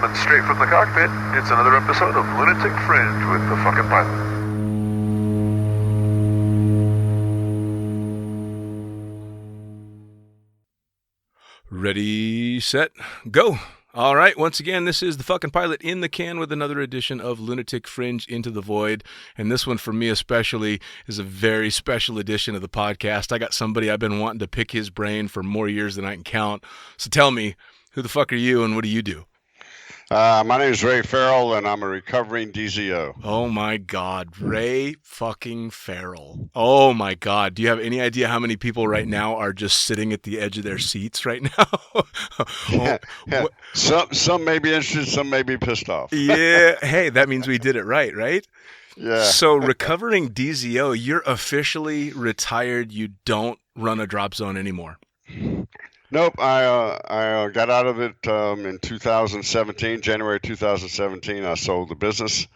Coming straight from the cockpit, it's another episode of Lunatic Fringe with the fucking pilot. Ready, set, go. All right, once again, this is the fucking pilot in the can with another edition of Lunatic Fringe Into the Void. And this one, for me especially, is a very special edition of the podcast. I got somebody I've been wanting to pick his brain for more years than I can count. So tell me, who the fuck are you and what do you do? My name is Ray Ferrell, and I'm a recovering DZO. Oh my God, Ray fucking Ferrell. Oh my God. Do you have any idea how many people right now are just sitting at the edge of their seats right now? Yeah. Some may be interested, some may be pissed off. Yeah. Hey, that means we did it right? Yeah. So recovering DZO, you're officially retired. You don't run a drop zone anymore. Nope, I got out of it in 2017, January 2017. I sold the business,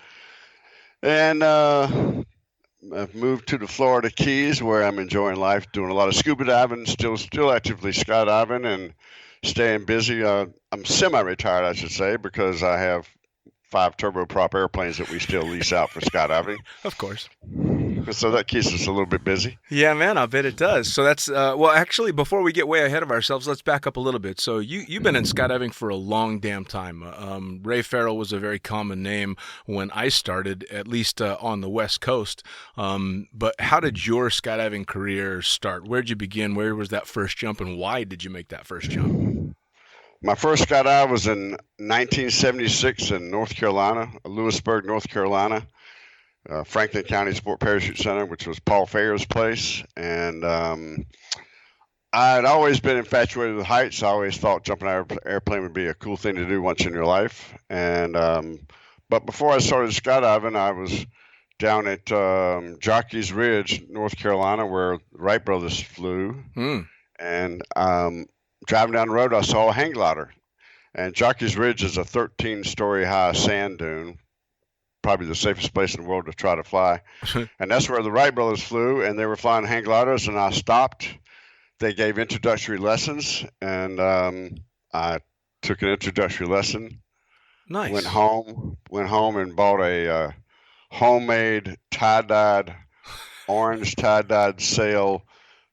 and I've moved to the Florida Keys, where I'm enjoying life, doing a lot of scuba diving, still actively skydiving, and staying busy. I'm semi-retired, I should say, because I have 5 turboprop airplanes that we still lease out for skydiving. Of course. So that keeps us a little bit busy. Yeah, man, I bet it does. So that's, well, actually, before we get way ahead of ourselves, let's back up a little bit. So you've been in skydiving for a long damn time. Ray Ferrell was a very common name when I started, at least on the West Coast. But how did your skydiving career start? Where'd you begin? Where was that first jump, and why did you make that first jump? My first skydive was in 1976 in North Carolina, Lewisburg, North Carolina. Franklin County Sport Parachute Center, which was Paul Fayer's place. And I'd always been infatuated with heights. I always thought jumping out of an airplane would be a cool thing to do once in your life. And but before I started skydiving, I was down at Jockey's Ridge, North Carolina, where the Wright brothers flew. And driving down the road, I saw a hang glider. And Jockey's Ridge is a 13-story high sand dune, probably the safest place in the world to try to fly. And that's where the Wright brothers flew, and they were flying hang gliders, and I stopped. They gave introductory lessons, and I took an introductory lesson. Nice. Went home and bought a homemade orange tie-dyed sail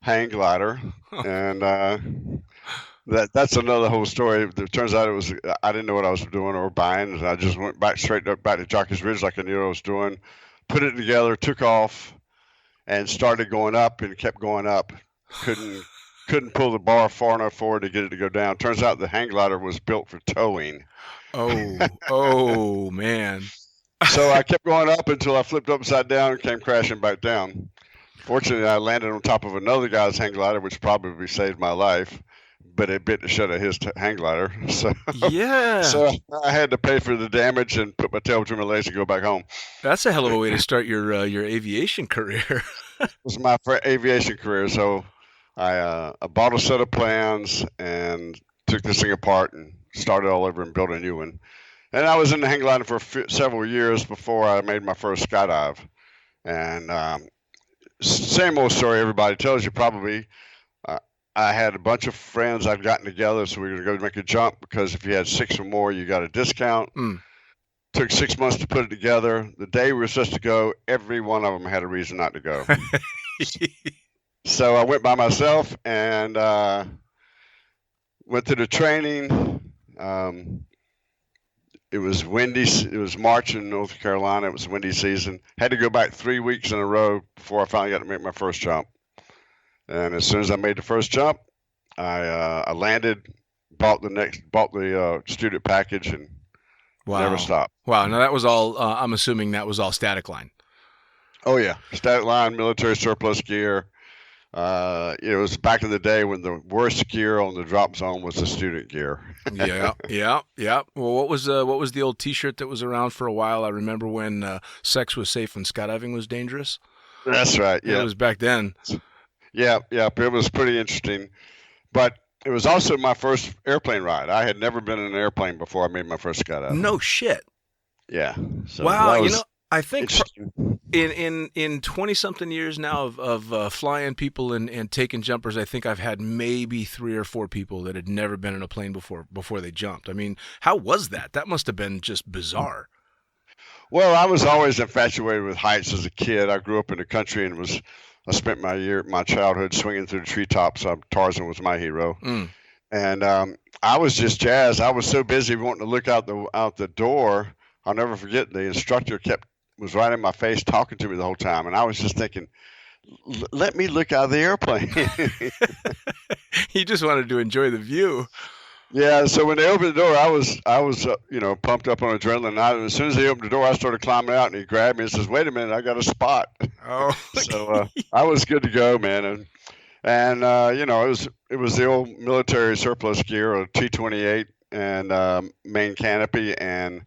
hang glider, and that's another whole story. It turns out I didn't know what I was doing or buying, and I just went straight back to Jockey's Ridge like I knew what I was doing, put it together, took off, and started going up and kept going up. Couldn't pull the bar far enough forward to get it to go down. Turns out the hang glider was built for towing. Oh man. So I kept going up until I flipped upside down and came crashing back down. Fortunately, I landed on top of another guy's hang glider, which probably saved my life. But it bit the shit out of his hang glider. So yeah. So I had to pay for the damage and put my tail between my legs and go back home. That's a hell of a way to start your aviation career. It was my aviation career. So I bought a set of plans and took this thing apart and started all over and built a new one. And I was in the hang glider for several years before I made my first skydive. And same old story everybody tells you probably. I had a bunch of friends I'd gotten together, so we were going to go make a jump because if you had 6 or more, you got a discount. Took 6 months to put it together. The day we were supposed to go, every one of them had a reason not to go. So I went by myself and went to the training. It was windy. It was March in North Carolina. It was windy season. Had to go back 3 weeks in a row before I finally got to make my first jump. And as soon as I made the first jump, I landed, bought the student package, and never stopped. Wow. Now that was all. I'm assuming that was all static line. Oh yeah, static line, military surplus gear. It was back in the day when the worst gear on the drop zone was the student gear. Yeah. Well, what was the old T-shirt that was around for a while? I remember when sex was safe and skydiving was dangerous. That's right. Yeah, it was back then. Yeah, it was pretty interesting, but it was also my first airplane ride. I had never been in an airplane before I made my first skydive. No shit. Yeah. So wow, I think interesting. in 20 something years now of flying people and taking jumpers, I think I've had maybe 3 or 4 people that had never been in a plane before they jumped. I mean, how was that? That must have been just bizarre. Well, I was always infatuated with heights as a kid. I grew up in the country and I spent my childhood swinging through the treetops. Tarzan was my hero. Mm. And I was just jazzed. I was so busy wanting to look out the door. I'll never forget the instructor was right in my face talking to me the whole time, and I was just thinking, let me look out of the airplane. He just wanted to enjoy the view. Yeah. So when they opened the door, I was pumped up on adrenaline. As soon as they opened the door, I started climbing out, and he grabbed me and says, "Wait a minute, I got a spot." Oh. So I was good to go, man. And it was the old military surplus gear, a T-28 and main canopy. And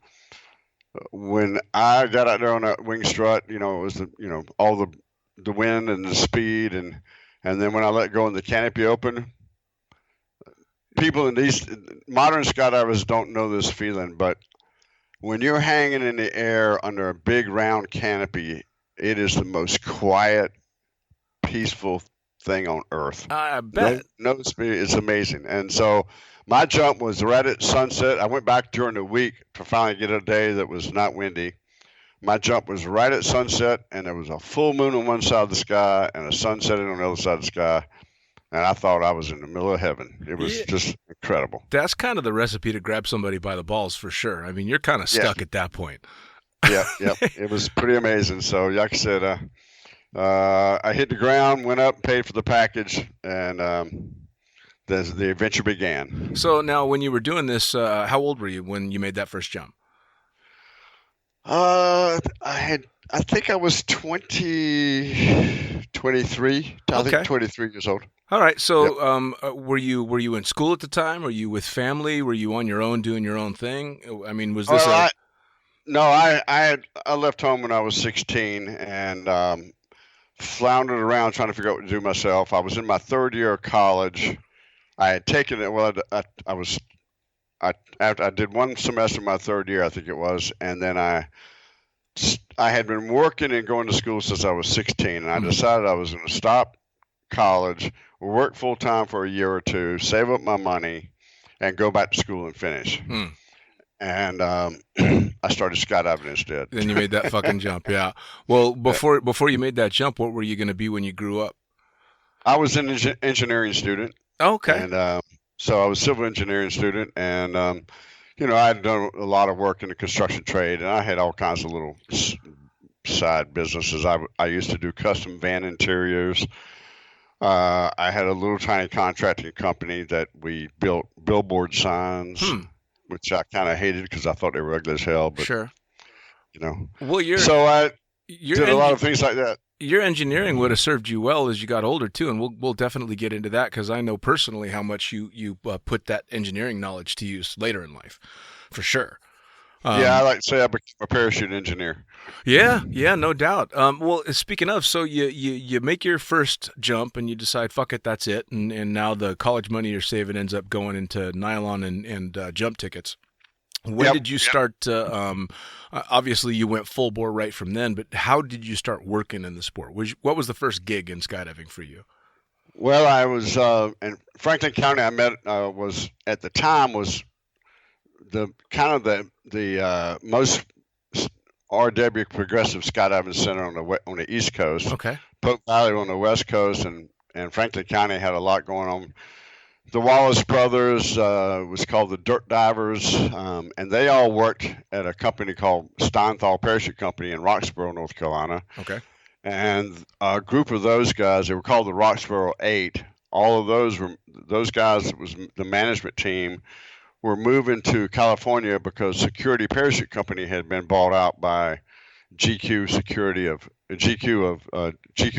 when I got out there on that wing strut, it was all the wind and the speed, and then when I let go and the canopy open, people in these modern skydivers don't know this feeling, but when you're hanging in the air under a big round canopy, it is the most quiet, peaceful thing on earth. I bet. No speed. It's amazing. And so my jump was right at sunset. I went back during the week to finally get a day that was not windy. My jump was right at sunset, and there was a full moon on one side of the sky and a sun setting on the other side of the sky. And I thought I was in the middle of heaven. It was just incredible. That's kind of the recipe to grab somebody by the balls for sure. I mean, you're kind of stuck at that point. Yep. It was pretty amazing. So, like I said, I hit the ground, went up, paid for the package, and the adventure began. So now, when you were doing this, how old were you when you made that first jump? I think I was 23. I think 23 years old. All right. So, were you in school at the time? Were you with family? Were you on your own doing your own thing? I mean, was this No, I left home when I was 16 and floundered around trying to figure out what to do myself. I was in my third year of college. I had taken it. Well, I did one semester my third year, I think it was, and then I had been working and going to school since I was 16, and I decided I was going to stop college, work full time for a year or two, save up my money, and go back to school and finish. And I started skydiving instead. Then you made that fucking jump, yeah. Well, before you made that jump, what were you going to be when you grew up? I was an engineering student. Okay. And so I was a civil engineering student, and I had done a lot of work in the construction trade, and I had all kinds of little side businesses. I used to do custom van interiors. I had a little tiny contracting company that we built billboard signs. Which I kind of hated because I thought they were ugly as hell. But, sure. Well, I did a lot of things like that. Your engineering would have served you well as you got older too, and we'll definitely get into that because I know personally how much you put that engineering knowledge to use later in life, for sure. I like to say I became a parachute engineer. Yeah, no doubt. Well, speaking of, so you make your first jump and you decide, fuck it, that's it, and now the college money you're saving ends up going into nylon and jump tickets. When did you start? Obviously, you went full bore right from then, but how did you start working in the sport? What was the first gig in skydiving for you? Well, I was in Franklin County. I met was at the time was the kind of the most RW progressive skydiving center on the East Coast. Okay. Polk Valley on the West Coast, and Franklin County had a lot going on. The Wallace brothers was called the Dirt Divers, and they all worked at a company called Steinthal Parachute Company in Roxborough, North Carolina. Okay. And a group of those guys, they were called the Roxborough 8. All of those guys, that was the management team, were moving to California because Security Parachute Company had been bought out by GQ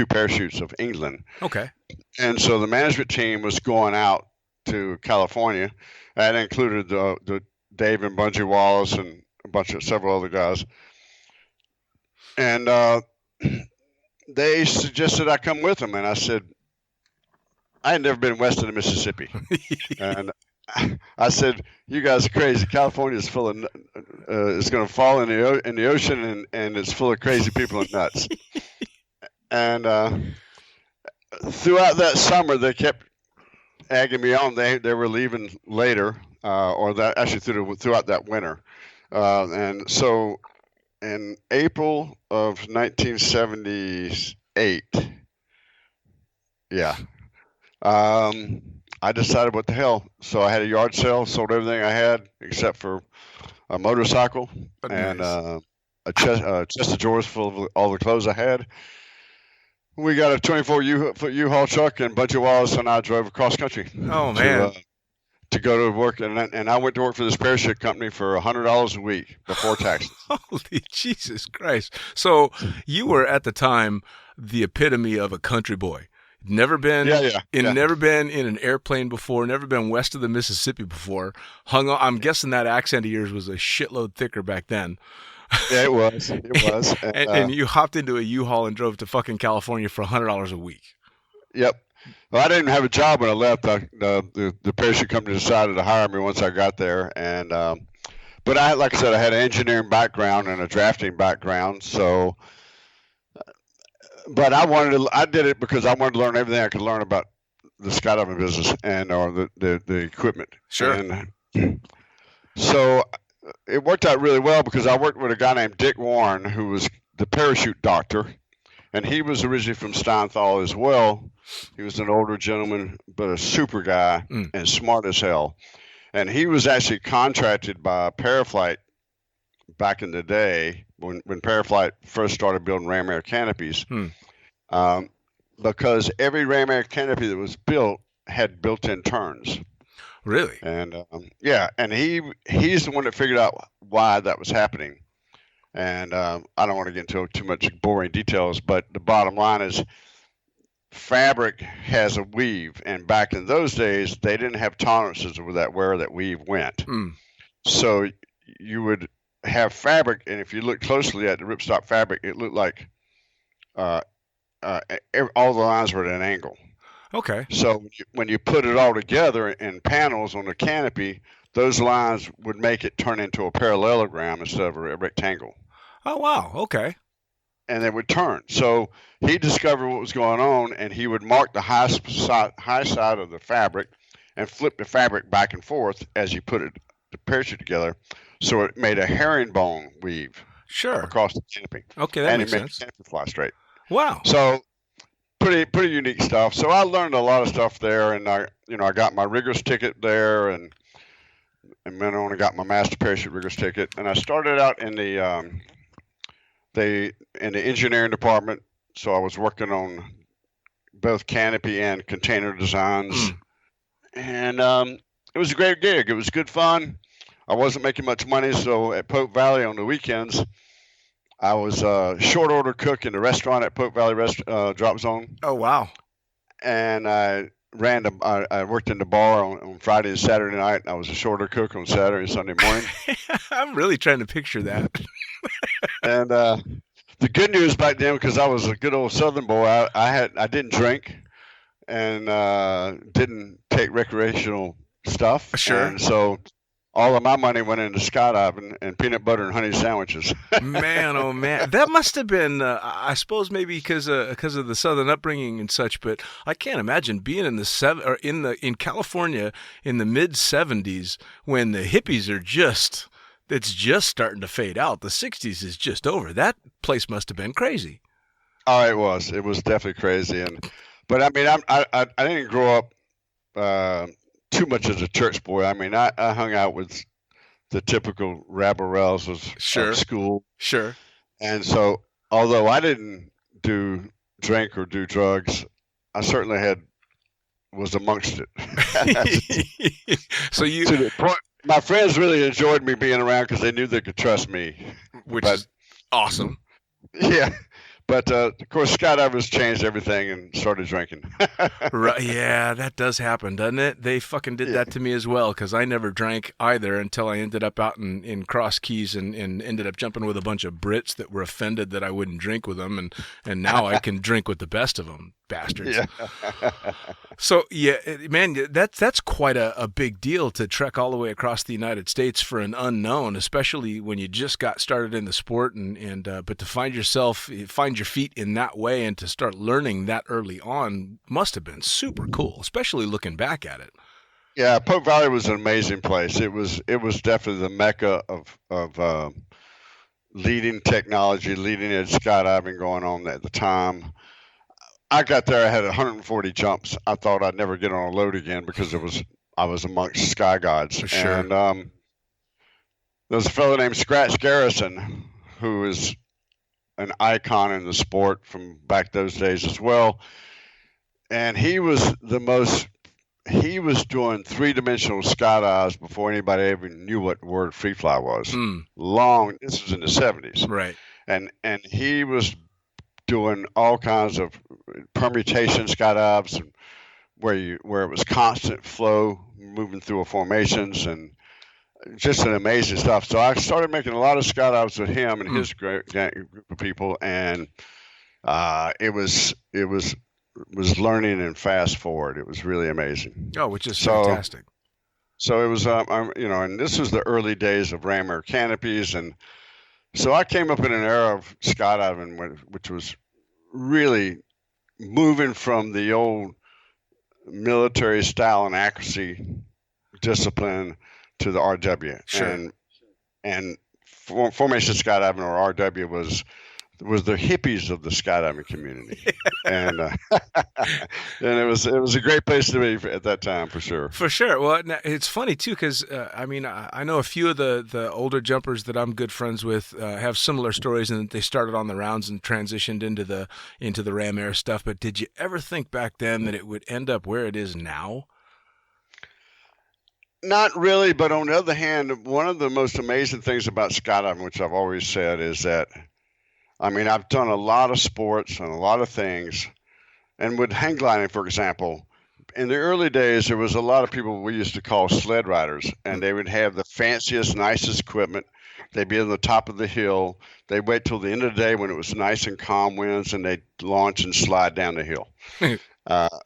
Parachutes of England. Okay. And so the management team was going out to California. That included the Dave and Bungie Wallace and several other guys. And they suggested I come with them, and I said I had never been west of the Mississippi, and I said, "You guys are crazy. California is full of, it's going to fall in the ocean, and it's full of crazy people and nuts." And throughout that summer, they kept egging me on. They were leaving later, or that actually throughout that winter, and so in April of 1978, yeah, I decided what the hell. So I had a yard sale, sold everything I had except for a motorcycle and Nice. a chest of drawers full of all the clothes I had. We got a 24-foot U-Haul truck and a bunch of walls, and I drove across country Oh to man. to go to work, and I went to work for this parachute company for $100 a week before taxes. Holy Jesus Christ. So you were at the time the epitome of a country boy. Yeah, yeah, yeah. Never been in an airplane before, never been west of the Mississippi before. Hung on, I'm guessing that accent of yours was a shitload thicker back then. Yeah, it was. It was. And you hopped into a U-Haul and drove to fucking California for $100 a week. Yep. Well, I didn't have a job when I left. The parachute company decided to hire me once I got there, and but like I said, I had an engineering background and a drafting background. So, but I did it because I wanted to learn everything I could learn about the skydiving business and or the equipment. Sure. And so it worked out really well because I worked with a guy named Dick Warren, who was the parachute doctor, and he was originally from Steinthal as well. He was an older gentleman, but a super guy and smart as hell. And he was actually contracted by Paraflight back in the day when Paraflight first started building ram air canopies, because every ram air canopy that was built had built-in turns. Really? And yeah, and he's the one that figured out why that was happening. And I don't want to get into too much boring details, but the bottom line is fabric has a weave, and back in those days they didn't have tolerances with where that weave went. So you would have fabric, and if you look closely at the ripstop fabric, it looked like all the lines were at an angle. Okay. So when you put it all together in panels on the canopy, those lines would make it turn into a parallelogram instead of a rectangle. Oh wow. Okay. And they would turn. So he discovered what was going on, and he would mark the high side of the fabric and flip the fabric back and forth as you put the parachute together. So it made a herringbone weave across the canopy. Okay, that makes sense. And it made the canopy fly straight. Wow. So pretty unique stuff. So I learned a lot of stuff there, and I got my rigorous ticket there, and then I got my master parachute rigorous ticket, and I started out in the engineering department. So I was working on both canopy and container designs, and it was a great gig. It was good fun. I wasn't making much money, so at Pope Valley on the weekends, I was a short order cook in the restaurant at Pope Valley Drop Zone. Oh wow! And I worked in the bar on Friday and Saturday night. And I was a short order cook on Saturday and Sunday morning. I'm really trying to picture that. And the good news back then, because I was a good old Southern boy, I didn't drink and didn't take recreational stuff. Sure. And so all of my money went into skydiving and peanut butter and honey sandwiches. Man, oh man, that must have been. I suppose maybe because of the Southern upbringing and such. But I can't imagine being in California in the mid '70s when the hippies are it's just starting to fade out. The '60s is just over. That place must have been crazy. Oh, it was. It was definitely crazy. But I mean, I didn't grow up too much as a church boy. I mean, I hung out with the typical rabble-rouse of school. Sure. And so, although I didn't drink or do drugs, I certainly was amongst it. So you, to the point, my friends really enjoyed me being around because they knew they could trust me. Which is awesome. Yeah. But of course, skydivers changed everything and started drinking. Right, yeah, that does happen, doesn't it? They fucking did Yeah. that to me as well because I never drank either until I ended up out in Cross Keys and ended up jumping with a bunch of Brits that were offended that I wouldn't drink with them, and now I can drink with the best of them, bastards. Yeah. So yeah, man, that's quite a big deal to trek all the way across the United States for an unknown, especially when you just got started in the sport, and but to find your feet in that way and to start learning that early on must have been super cool, especially looking back at it. Yeah, Pope Valley was an amazing place. It was definitely the mecca of leading technology, leading edge skydiving going on at the time. I got there. I had 140 jumps. I thought I'd never get on a load again because I was amongst sky gods. For sure. And there was a fellow named Scratch Garrison who is an icon in the sport from back those days as well. And he was doing three-dimensional skydives before anybody even knew what the word free fly was. This was in the 70s. Right. And he was doing all kinds of permutation skydives and where it was constant flow moving through formations and just an amazing stuff. So I started making a lot of skydives with him and his great group of people, and it was learning and fast forward. It was really amazing. Oh, which is fantastic. So it was, and this was the early days of ram air canopies, and so I came up in an era of skydiving which was really moving from the old military style and accuracy discipline to the RW. Sure. And formation skydiving, or RW, was the hippies of the skydiving community, and and it was a great place to be at that time for sure. For sure. Well, it's funny too because I know a few of the older jumpers that I'm good friends with have similar stories, and they started on the rounds and transitioned into the ram air stuff. But did you ever think back then that it would end up where it is now? Not really, but on the other hand, one of the most amazing things about skydiving, which I've always said, is that I've done a lot of sports and a lot of things, and with hang gliding, for example, in the early days, there was a lot of people we used to call sled riders, and they would have the fanciest, nicest equipment. They'd be on the top of the hill. They'd wait till the end of the day when it was nice and calm winds, and they'd launch and slide down the hill.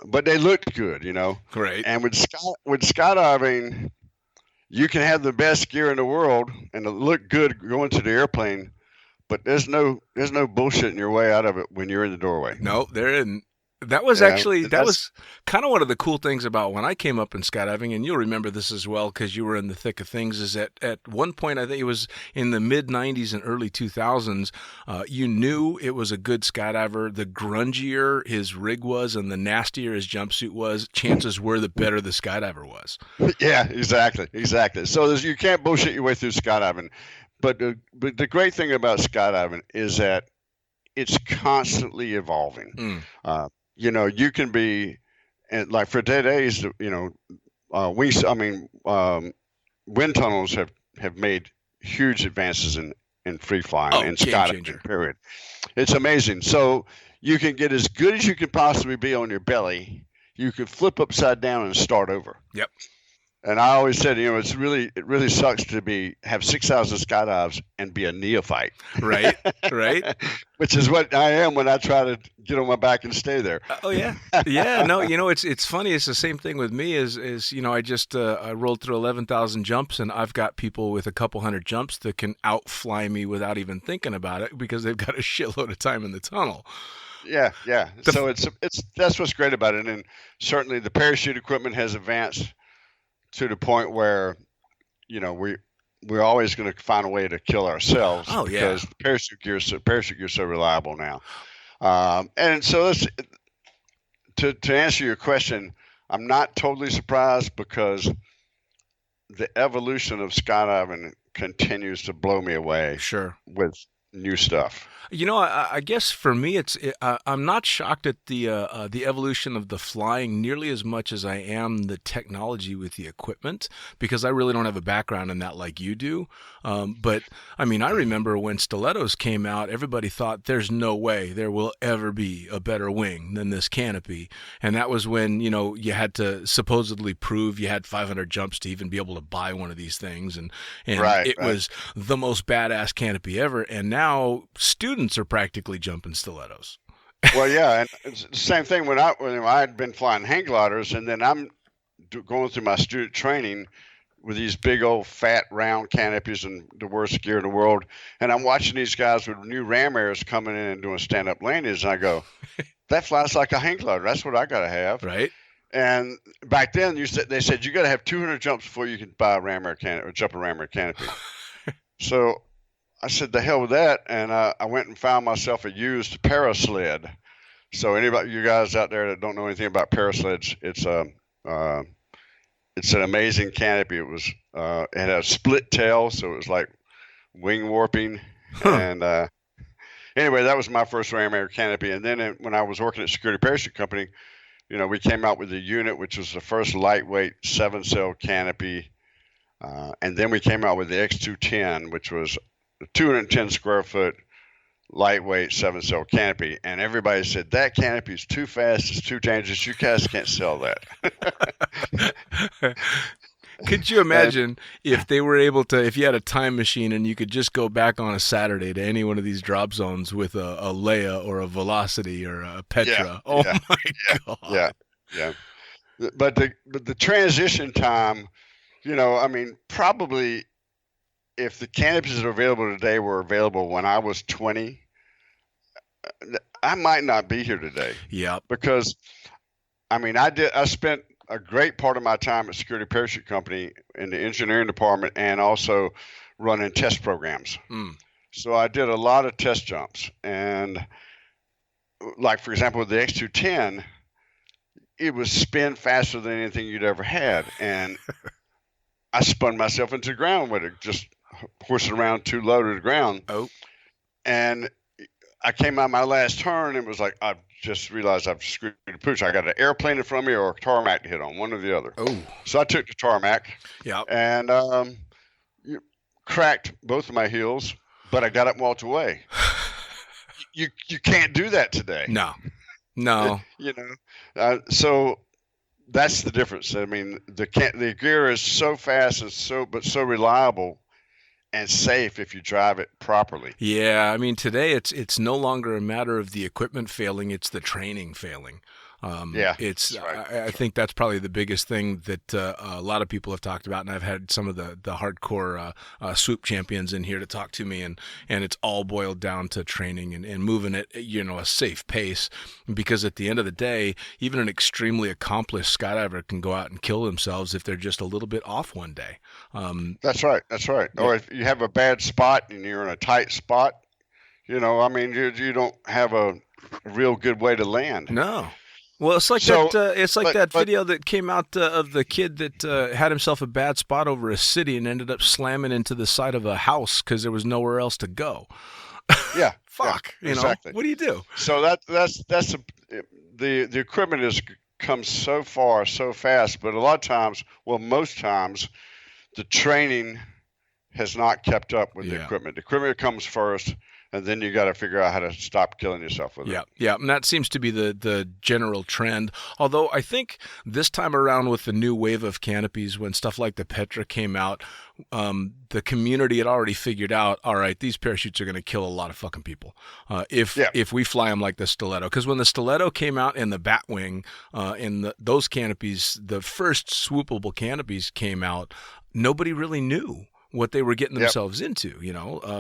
But they looked good, Great. And with skydiving, you can have the best gear in the world and look good going to the airplane, but there's no bullshitting your way out of it when you're in the doorway. No, there isn't. That was was kind of one of the cool things about when I came up in skydiving, and you'll remember this as well because you were in the thick of things, is that at one point, I think it was in the mid-'90s and early 2000s, you knew it was a good skydiver. The grungier his rig was and the nastier his jumpsuit was, chances were the better the skydiver was. Yeah, exactly. So you can't bullshit your way through skydiving. But the great thing about skydiving is that it's constantly evolving. You can be, and like for today's, wind tunnels have made huge advances in free flying and skydiving. Period. It's amazing. So you can get as good as you can possibly be on your belly. You can flip upside down and start over. Yep. And I always said, it really sucks to have 6,000 skydives and be a neophyte. Right. Which is what I am when I try to get on my back and stay there. Oh yeah, yeah. No, it's funny. It's the same thing with me. I just I rolled through 11,000 jumps, and I've got people with a couple hundred jumps that can outfly me without even thinking about it because they've got a shitload of time in the tunnel. Yeah. So it's that's what's great about it, and certainly the parachute equipment has advanced to the point where, we're always going to find a way to kill ourselves. Oh, yeah. Because parachute gear is so reliable now. And so to answer your question, I'm not totally surprised because the evolution of skydiving continues to blow me away. Sure. With new stuff. I guess for me, I'm not shocked at the evolution of the flying nearly as much as I am the technology with the equipment, because I really don't have a background in that like you do. But I mean, I remember when stilettos came out, everybody thought there's no way there will ever be a better wing than this canopy, and that was when you had to supposedly prove you had 500 jumps to even be able to buy one of these things, and Right. it was the most badass canopy ever, and now students are practically jumping stilettos. Well, yeah, and it's the same thing when I had been flying hang gliders, and then I'm going through my student training with these big old fat round canopies and the worst gear in the world, and I'm watching these guys with new ram airs coming in and doing stand-up landings, and I go, that flies like a hang glider. That's what I gotta have. Right? And back then, they said you got to have 200 jumps before you can buy a ram air canopy or jump a ram air canopy. So I said, the hell with that, and I went and found myself a used parasled. So anybody, you guys out there that don't know anything about parasleds, it's an amazing canopy. It had a split tail, so it was like wing warping. And anyway, that was my first ram air canopy. And then when I was working at Security Parachute Company, we came out with a unit which was the first lightweight 7-cell canopy, and then we came out with the X210, which was 210 square foot lightweight 7-cell canopy, and everybody said that canopy is too fast, it's too dangerous, you guys can't sell that. Could you imagine if they were able to, if you had a time machine and you could just go back on a Saturday to any one of these drop zones with a Leia or a Velocity or a Petra? My God. Yeah. But the transition time, I mean, probably if the canopies that are available today were available when I was 20, I might not be here today. Yeah. Because, I mean, I spent a great part of my time at Security Parachute Company in the engineering department and also running test programs. So I did a lot of test jumps. And like, for example, with the X210, it was spin faster than anything you'd ever had. And I spun myself into the ground with it, just horsing around too low to the ground. Oh. And I came out my last turn and was like, I've just realized I've screwed the pooch. I got an airplane in front of me or a tarmac to hit on, one or the other. Oh. So I took the tarmac. Yeah. And cracked both of my heels, but I got up and walked away. You can't do that today. No. So that's the difference. I mean, the gear is so fast and so reliable and safe if you drive it properly. Yeah, I mean, today it's no longer a matter of the equipment failing; it's the training failing. That's right. I think that's probably the biggest thing that a lot of people have talked about, and I've had some of the hardcore swoop champions in here to talk to me, and it's all boiled down to training and moving at a safe pace, because at the end of the day, even an extremely accomplished skydiver can go out and kill themselves if they're just a little bit off one day. That's right. Yeah. Or if you have a bad spot and you're in a tight spot, you don't have a real good way to land. No. Well, it's like that video that came out of the kid that had himself a bad spot over a city and ended up slamming into the side of a house because there was nowhere else to go. Yeah. Fuck. Yeah, exactly. What do you do? So that's the equipment has come so far so fast, but a lot of times, well, most times, the training has not kept up with the equipment. The equipment comes first, and then you got to figure out how to stop killing yourself with it. Yeah, and that seems to be the general trend. Although I think this time around with the new wave of canopies, when stuff like the Petra came out, the community had already figured out, all right, these parachutes are going to kill a lot of fucking people if we fly them like the Stiletto. Because when the Stiletto came out in the Batwing, those canopies, the first swoopable canopies came out, nobody really knew what they were getting themselves into,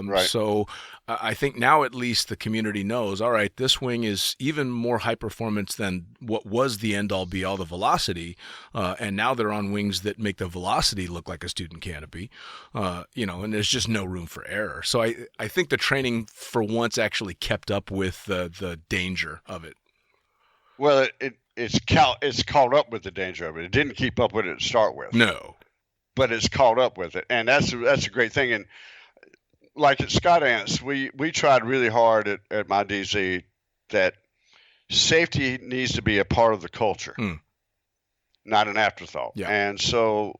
Right. So I think now at least the community knows, all right, this wing is even more high performance than what was the end all be all, the Velocity, and now they're on wings that make the Velocity look like a student canopy, and there's just no room for error. So I think the training for once actually kept up with the danger of it. Well, it's caught up with the danger of it. It didn't keep up with it to start with. No. But it's caught up with it, and that's a great thing. And like at Skydance, we tried really hard at my DZ that safety needs to be a part of the culture, not an afterthought. Yeah. And so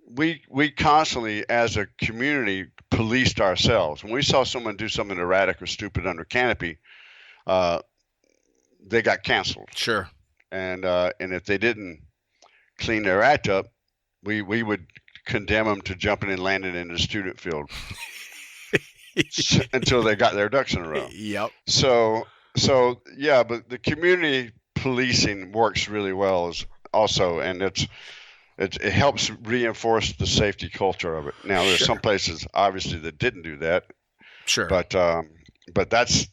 we constantly, as a community, policed ourselves. When we saw someone do something erratic or stupid under canopy, they got canceled. Sure. And if they didn't clean their act up, we would condemn them to jumping and landing in the student field until they got their ducks in a row. Yep. So yeah, but the community policing works really well also, and it helps reinforce the safety culture of it. Now, there's some places obviously that didn't do that. Sure. But that's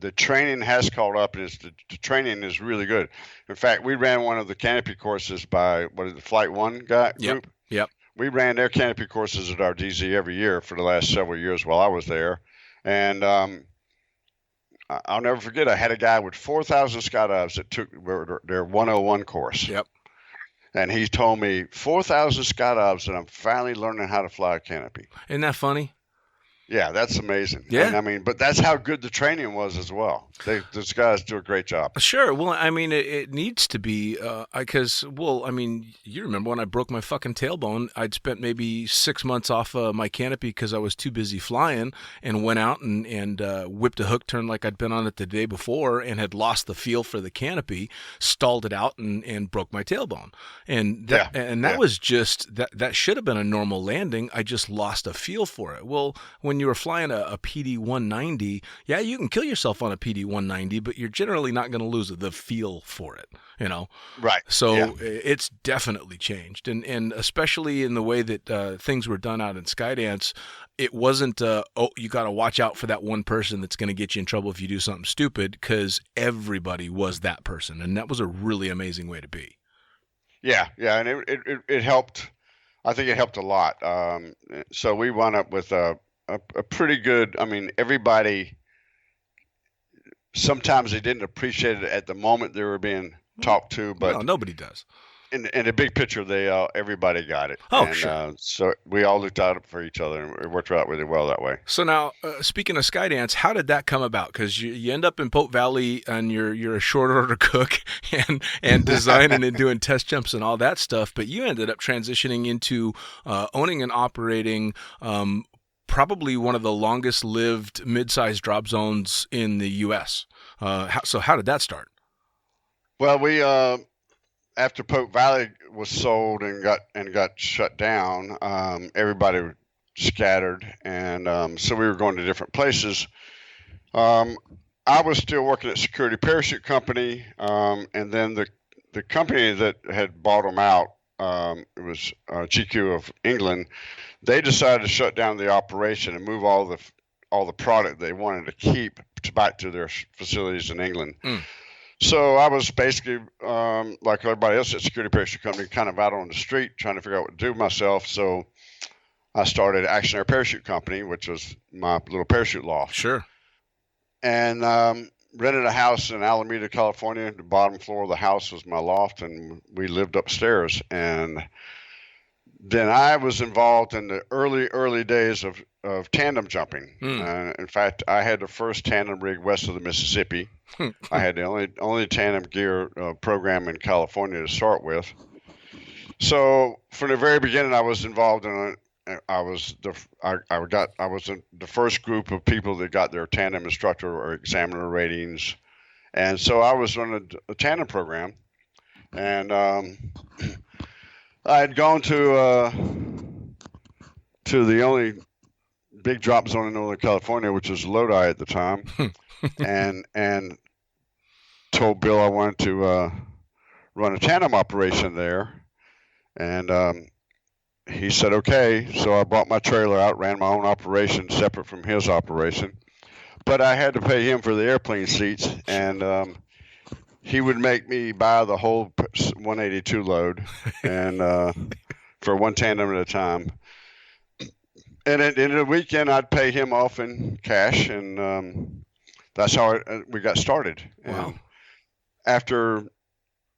the training has caught up, and the training is really good. In fact, we ran one of the canopy courses by the Flight One group. Yep. We ran their canopy courses at our DZ every year for the last several years while I was there, and I'll never forget. I had a guy with 4,000 skydives that took their 101 course. Yep. And he told me 4,000 skydives, and I'm finally learning how to fly a canopy. Isn't that funny? Yeah, that's amazing. Yeah. And I mean, but that's how good the training was as well. Those guys do a great job. Sure. Well, I mean, it needs to be because, I mean, you remember when I broke my fucking tailbone, I'd spent maybe 6 months off my canopy because I was too busy flying, and went out and whipped a hook turn like I'd been on it the day before and had lost the feel for the canopy, stalled it out and broke my tailbone. And that was just, that should have been a normal landing. I just lost a feel for it. Well, when you were flying a PD 190, yeah, you can kill yourself on a PD 190, but you're generally not going to lose the feel for it, you know? Right. So it's definitely changed. And especially in the way that things were done out in Skydance, it wasn't, you got to watch out for that one person that's going to get you in trouble if you do something stupid, because everybody was that person. And that was a really amazing way to be. Yeah. And it helped. I think it helped a lot. So we wound up with a pretty good, I mean, everybody, sometimes they didn't appreciate it at the moment they were being talked to, but no, nobody does. In the big picture, everybody got it. Oh, and, sure. So we all looked out for each other, and it worked out really well that way. So now, speaking of Skydance, how did that come about? Because you end up in Pope Valley, and you're a short order cook and designing and doing test jumps and all that stuff, but you ended up transitioning into owning and operating probably one of the longest lived mid-sized drop zones in the U.S. So how did that start? Well, we after Pope Valley was sold and got shut down, everybody scattered, and so we were going to different places. I was still working at Security Parachute Company, and then the company that had bought them out, it was GQ of England. They decided to shut down the operation and move all the product they wanted to keep back to their facilities in England. So I was basically, like everybody else at Security Parachute Company, kind of out on the street trying to figure out what to do with myself. So I started Action Air Parachute Company, which was my little parachute loft. Sure. And rented a house in Alameda, California. The bottom floor of the house was my loft, and we lived upstairs. And then I was involved in the early days of tandem jumping. In fact, I had the first tandem rig west of the Mississippi. I had the only tandem gear program in California to start with. So from the very beginning, I was involved in it. I was in the first group of people that got their tandem instructor or examiner ratings, and so I was running a tandem program, and I had gone to the only big drop zone in Northern California, which was Lodi at the time, and told Bill I wanted to run a tandem operation there, and he said okay. So I bought my trailer out, ran my own operation separate from his operation, but I had to pay him for the airplane seats, and he would make me buy the whole 182 load, and for one tandem at a time. And in the weekend, I'd pay him off in cash, and that's how we got started. Wow. And after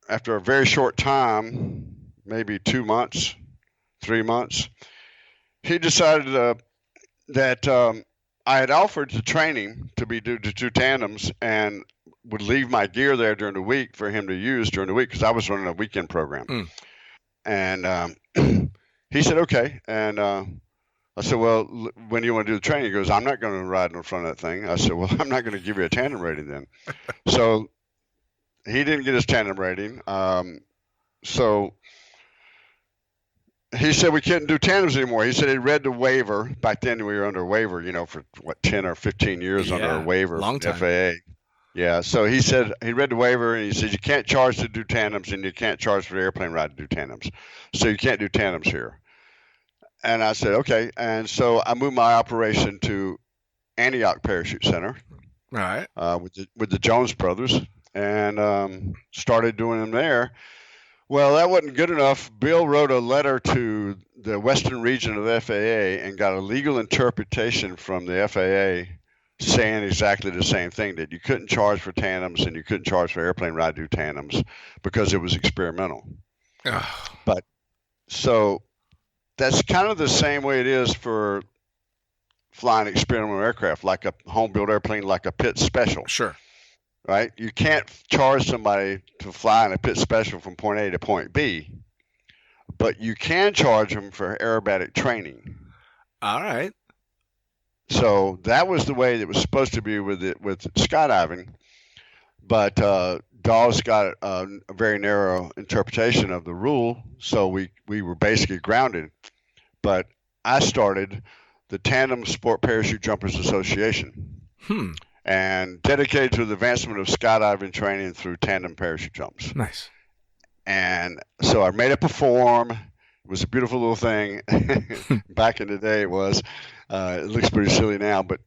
a very short time, maybe 2 months, 3 months, he decided that I had offered to train him to do tandems and would leave my gear there during the week for him to use during the week because I was running a weekend program. And he said, okay. And I said, well, when do you want to do the training? He goes, I'm not going to ride in front of that thing. I said, well, I'm not going to give you a tandem rating then. So he didn't get his tandem rating. So he said we couldn't do tandems anymore. He said he read the waiver. Back then we were under a waiver, for 10 or 15 years under a waiver long from time. the FAA. Yeah. So he said he read the waiver and he said you can't charge to do tandems and you can't charge for the airplane ride to do tandems. So you can't do tandems here. And I said, okay. And so I moved my operation to Antioch Parachute Center. All right. With the Jones brothers and started doing them there. Well, that wasn't good enough. Bill wrote a letter to the Western region of the FAA and got a legal interpretation from the FAA saying exactly the same thing, that you couldn't charge for tandems and you couldn't charge for airplane ride do tandems because it was experimental. But so that's kind of the same way it is for flying experimental aircraft, like a home-built airplane, like a Pitt Special. Sure. Right? You can't charge somebody to fly in a Pitt Special from point A to point B, but you can charge them for aerobatic training. All right. So that was the way it was supposed to be with skydiving, but Dawes got a very narrow interpretation of the rule, so we were basically grounded. But I started the Tandem Sport Parachute Jumpers Association. And dedicated to the advancement of skydiving training through tandem parachute jumps. Nice. And so I made up a form. It was a beautiful little thing. Back in the day, it was. It looks pretty silly now, but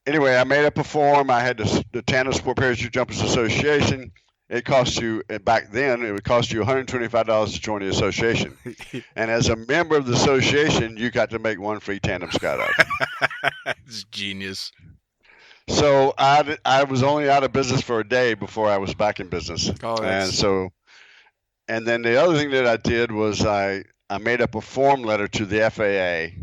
anyway, I made up a form. I had the Tandem Sport Parachute Jumpers Association. It cost you, back then, it would cost you $125 to join the association. And as a member of the association, you got to make one free tandem skydive. It's genius. So I was only out of business for a day before I was back in business. And then the other thing that I did was I made up a form letter to the FAA,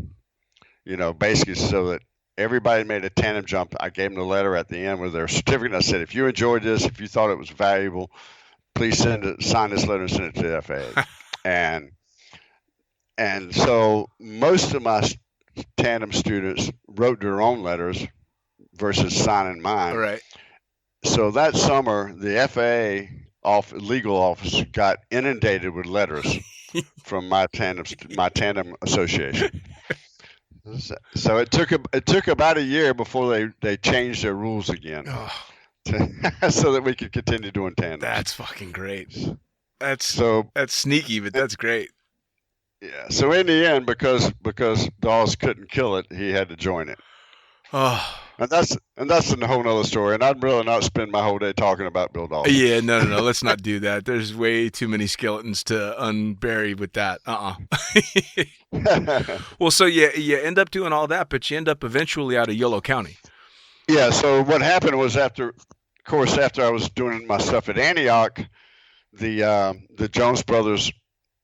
basically so that everybody made a tandem jump. I gave them the letter at the end with their certificate. I said, if you enjoyed this, if you thought it was valuable, please sign this letter and send it to the FAA. and so most of my tandem students wrote their own letters versus signing mine. Right. So that summer, the FAA legal office got inundated with letters from my tandem association. So it took about a year before they changed their rules again, so that we could continue doing tandems. That's fucking great. That's sneaky, but that's great. Yeah. So in the end, because Dawes couldn't kill it, he had to join it. Oh. And that's a whole nother story. And I'd really not spend my whole day talking about Bill Dawes. Yeah, no. Let's not do that. There's way too many skeletons to unbury with that. Well, so you end up doing all that, but you end up eventually out of Yolo County. Yeah. So what happened was after I was doing my stuff at Antioch, the Jones brothers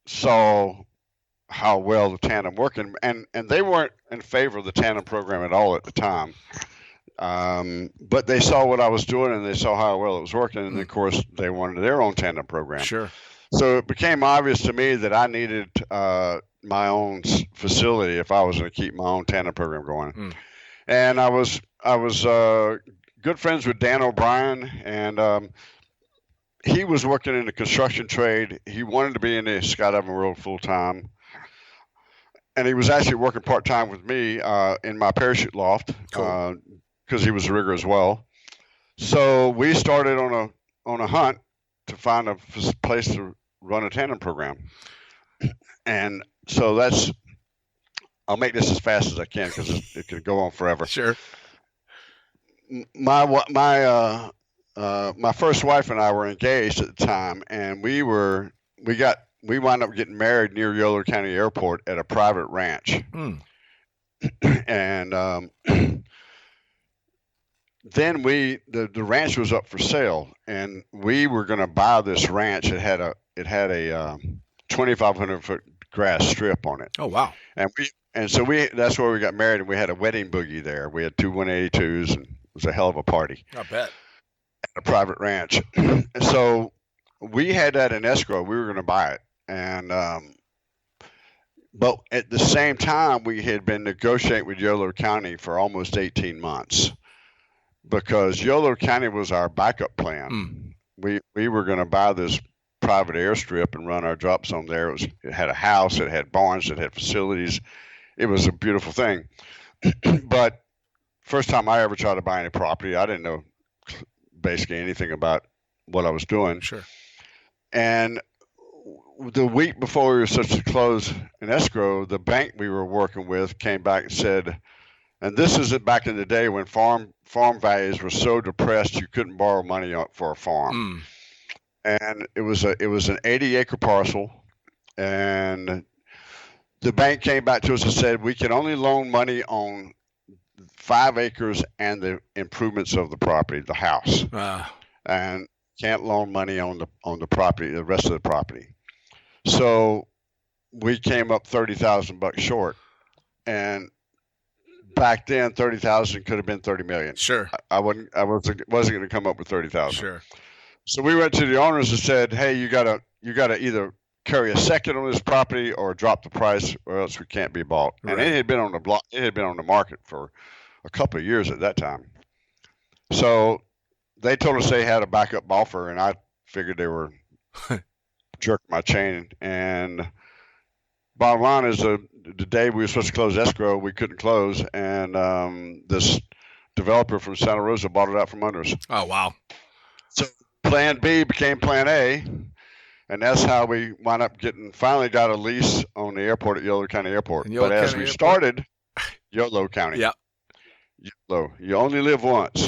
saw how well the tandem worked, and they weren't in favor of the tandem program at all at the time. But they saw what I was doing and they saw how well it was working, and of course they wanted their own tandem program. Sure. So it became obvious to me that I needed my own facility if I was going to keep my own tandem program going. And I was good friends with Dan O'Brien, and he was working in the construction trade. He wanted to be in the skydiving world full time. And he was actually working part-time with me in my parachute loft because he was a rigger as well. So we started on a hunt to find a place to run a tandem program. And so I'll make this as fast as I can because it can go on forever. Sure. My first wife and I were engaged at the time, and we wound up getting married near Yolo County Airport at a private ranch. And then the ranch was up for sale, and we were going to buy this ranch. It had a 2,500 foot grass strip on it. Oh, wow. So that's where we got married, and we had a wedding boogie there. We had two 182s, and it was a hell of a party. I bet. At a private ranch. And so we had that in escrow. We were going to buy it, and but at the same time, we had been negotiating with Yolo County for almost 18 months because Yolo County was our backup plan. We were going to buy this private airstrip and run our drop zone there. It had a house, it had barns, it had facilities. It was a beautiful thing. But first time I ever tried to buy any property, I didn't know basically anything about what I was doing. Sure. And the week before we were supposed to close in escrow, the bank we were working with came back and said, and this is back in the day when farm values were so depressed you couldn't borrow money for a farm. And it was an 80-acre parcel, and the bank came back to us and said we can only loan money on 5 acres and the improvements of the property, the house, and can't loan money on the property, the rest of the property. So we came up $30,000 short, and back then 30,000 could have been 30 million. Sure. I wasn't going to come up with 30,000. Sure. So we went to the owners and said, "Hey, you gotta either carry a second on this property or drop the price, or else we can't be bought." Right. And it had been on the block. It had been on the market for a couple of years at that time. So they told us they had a backup offer, and I figured they were jerking my chain. And bottom line is, the day we were supposed to close escrow, we couldn't close, and this developer from Santa Rosa bought it out from under us. Oh, wow. So Plan B became Plan A, and that's how we wound up finally got a lease on the airport at Yolo County Airport. But as we started, Yolo County. Yeah. Yolo. You only live once.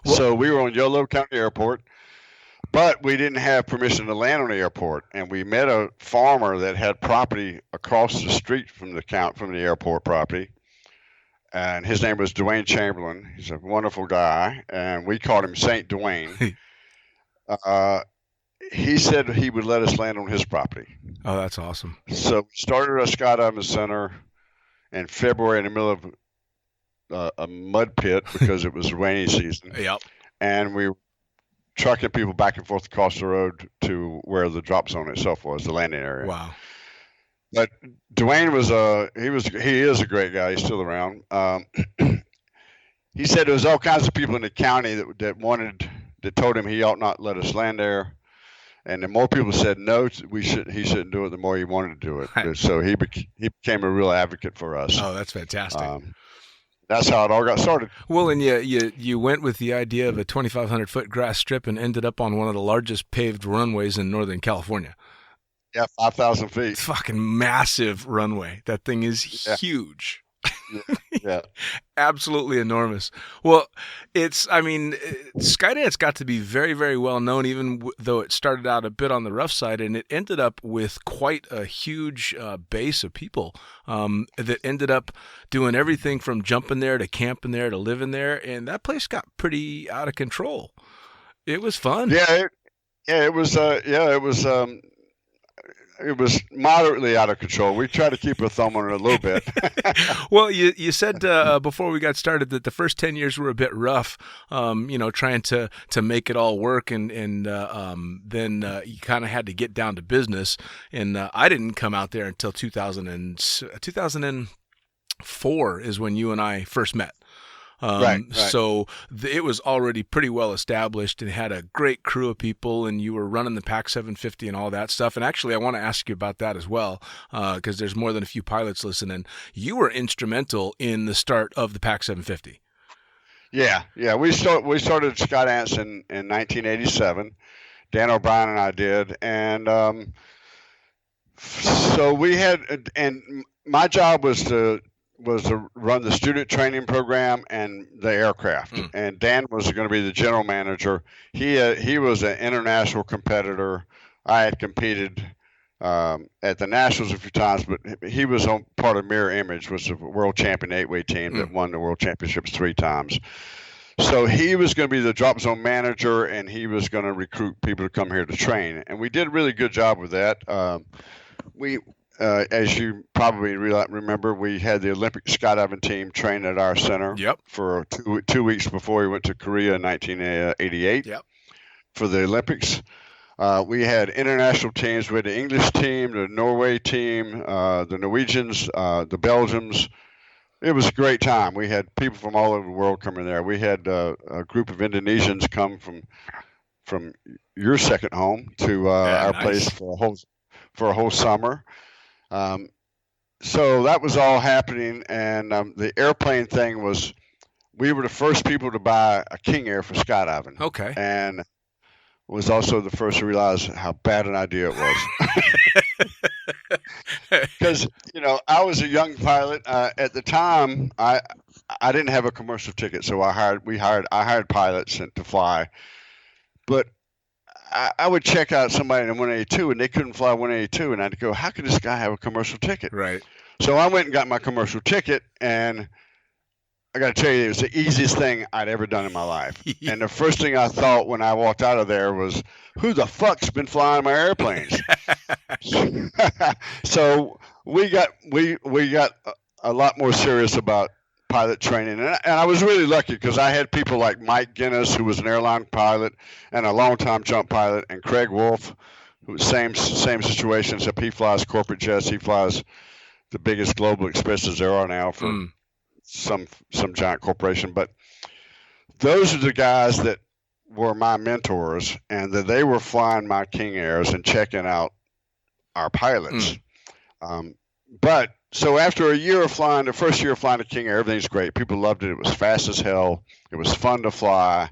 So we were on Yolo County Airport, but we didn't have permission to land on the airport. And we met a farmer that had property across the street from the airport property. And his name was Dwayne Chamberlain. He's a wonderful guy, and we called him Saint Dwayne. He said he would let us land on his property. Oh, that's awesome. So we started a skydiving center in February in the middle of a mud pit because it was rainy season. Yep. And we were trucking people back and forth across the road to where the drop zone itself was, the landing area. Wow. But Dwayne he is a great guy. He's still around. He said there was all kinds of people in the county that told him he ought not let us land there, and the more people said no, he shouldn't do it, the more he wanted to do it. Right. So he became a real advocate for us. Oh, that's fantastic. That's how it all got started. Well, and you went with the idea of a 2,500-foot grass strip and ended up on one of the largest paved runways in Northern California. Yeah, 5,000 feet. It's fucking massive runway. That thing is huge. Yeah. Absolutely enormous. Well, Skydance got to be very, very well known, even though it started out a bit on the rough side, and it ended up with quite a huge base of people that ended up doing everything from jumping there to camping there to living there, and that place got pretty out of control. It was fun. It was moderately out of control. We tried to keep a thumb on it a little bit. Well, you said before we got started that the first 10 years were a bit rough, trying to make it all work, and then you kind of had to get down to business. And I didn't come out there until 2004 is when you and I first met. Right. So it was already pretty well established and had a great crew of people, and you were running the PAC 750 and all that stuff. And actually, I want to ask you about that as well, because there's more than a few pilots listening. You were instrumental in the start of the PAC 750. Yeah. We started Skydance in 1987. Dan O'Brien and I did, and so we had, and my job was to run the student training program and the aircraft. And Dan was going to be the general manager. He was an international competitor. I had competed at the Nationals a few times, but he was on part of Mirror Image, which was a world champion 8-way team that won the world championships 3 times. So he was going to be the drop zone manager, and he was going to recruit people to come here to train. And we did a really good job with that. As you probably remember, we had the Olympic skydiving team train at our center for 2 weeks before we went to Korea in 1988 for the Olympics. We had international teams. We had the English team, the Norway team, the Norwegians, the Belgians. It was a great time. We had people from all over the world coming there. We had a group of Indonesians come from your second home to our place for a whole summer. So that was all happening, and the airplane thing was, we were the first people to buy a King Air for skydiving. Okay. And was also the first to realize how bad an idea it was. Because I was a young pilot at the time. I didn't have a commercial ticket, so I hired pilots to fly. But I would check out somebody in a 182, and they couldn't fly 182, and I'd go, how could this guy have a commercial ticket? Right. So I went and got my commercial ticket, and I got to tell you, it was the easiest thing I'd ever done in my life. And the first thing I thought when I walked out of there was, who the fuck's been flying my airplanes? So we got a lot more serious about pilot training. And I was really lucky because I had people like Mike Guinness, who was an airline pilot and a long-time jump pilot, and Craig Wolf, who was same situation, except he flies corporate jets. He flies the biggest global expresses there are now for some giant corporation. But those are the guys that were my mentors, and that they were flying my King Airs and checking out our pilots. But so after a year of flying, the first year of flying a King Air, everything's great. People loved it. It was fast as hell. It was fun to fly.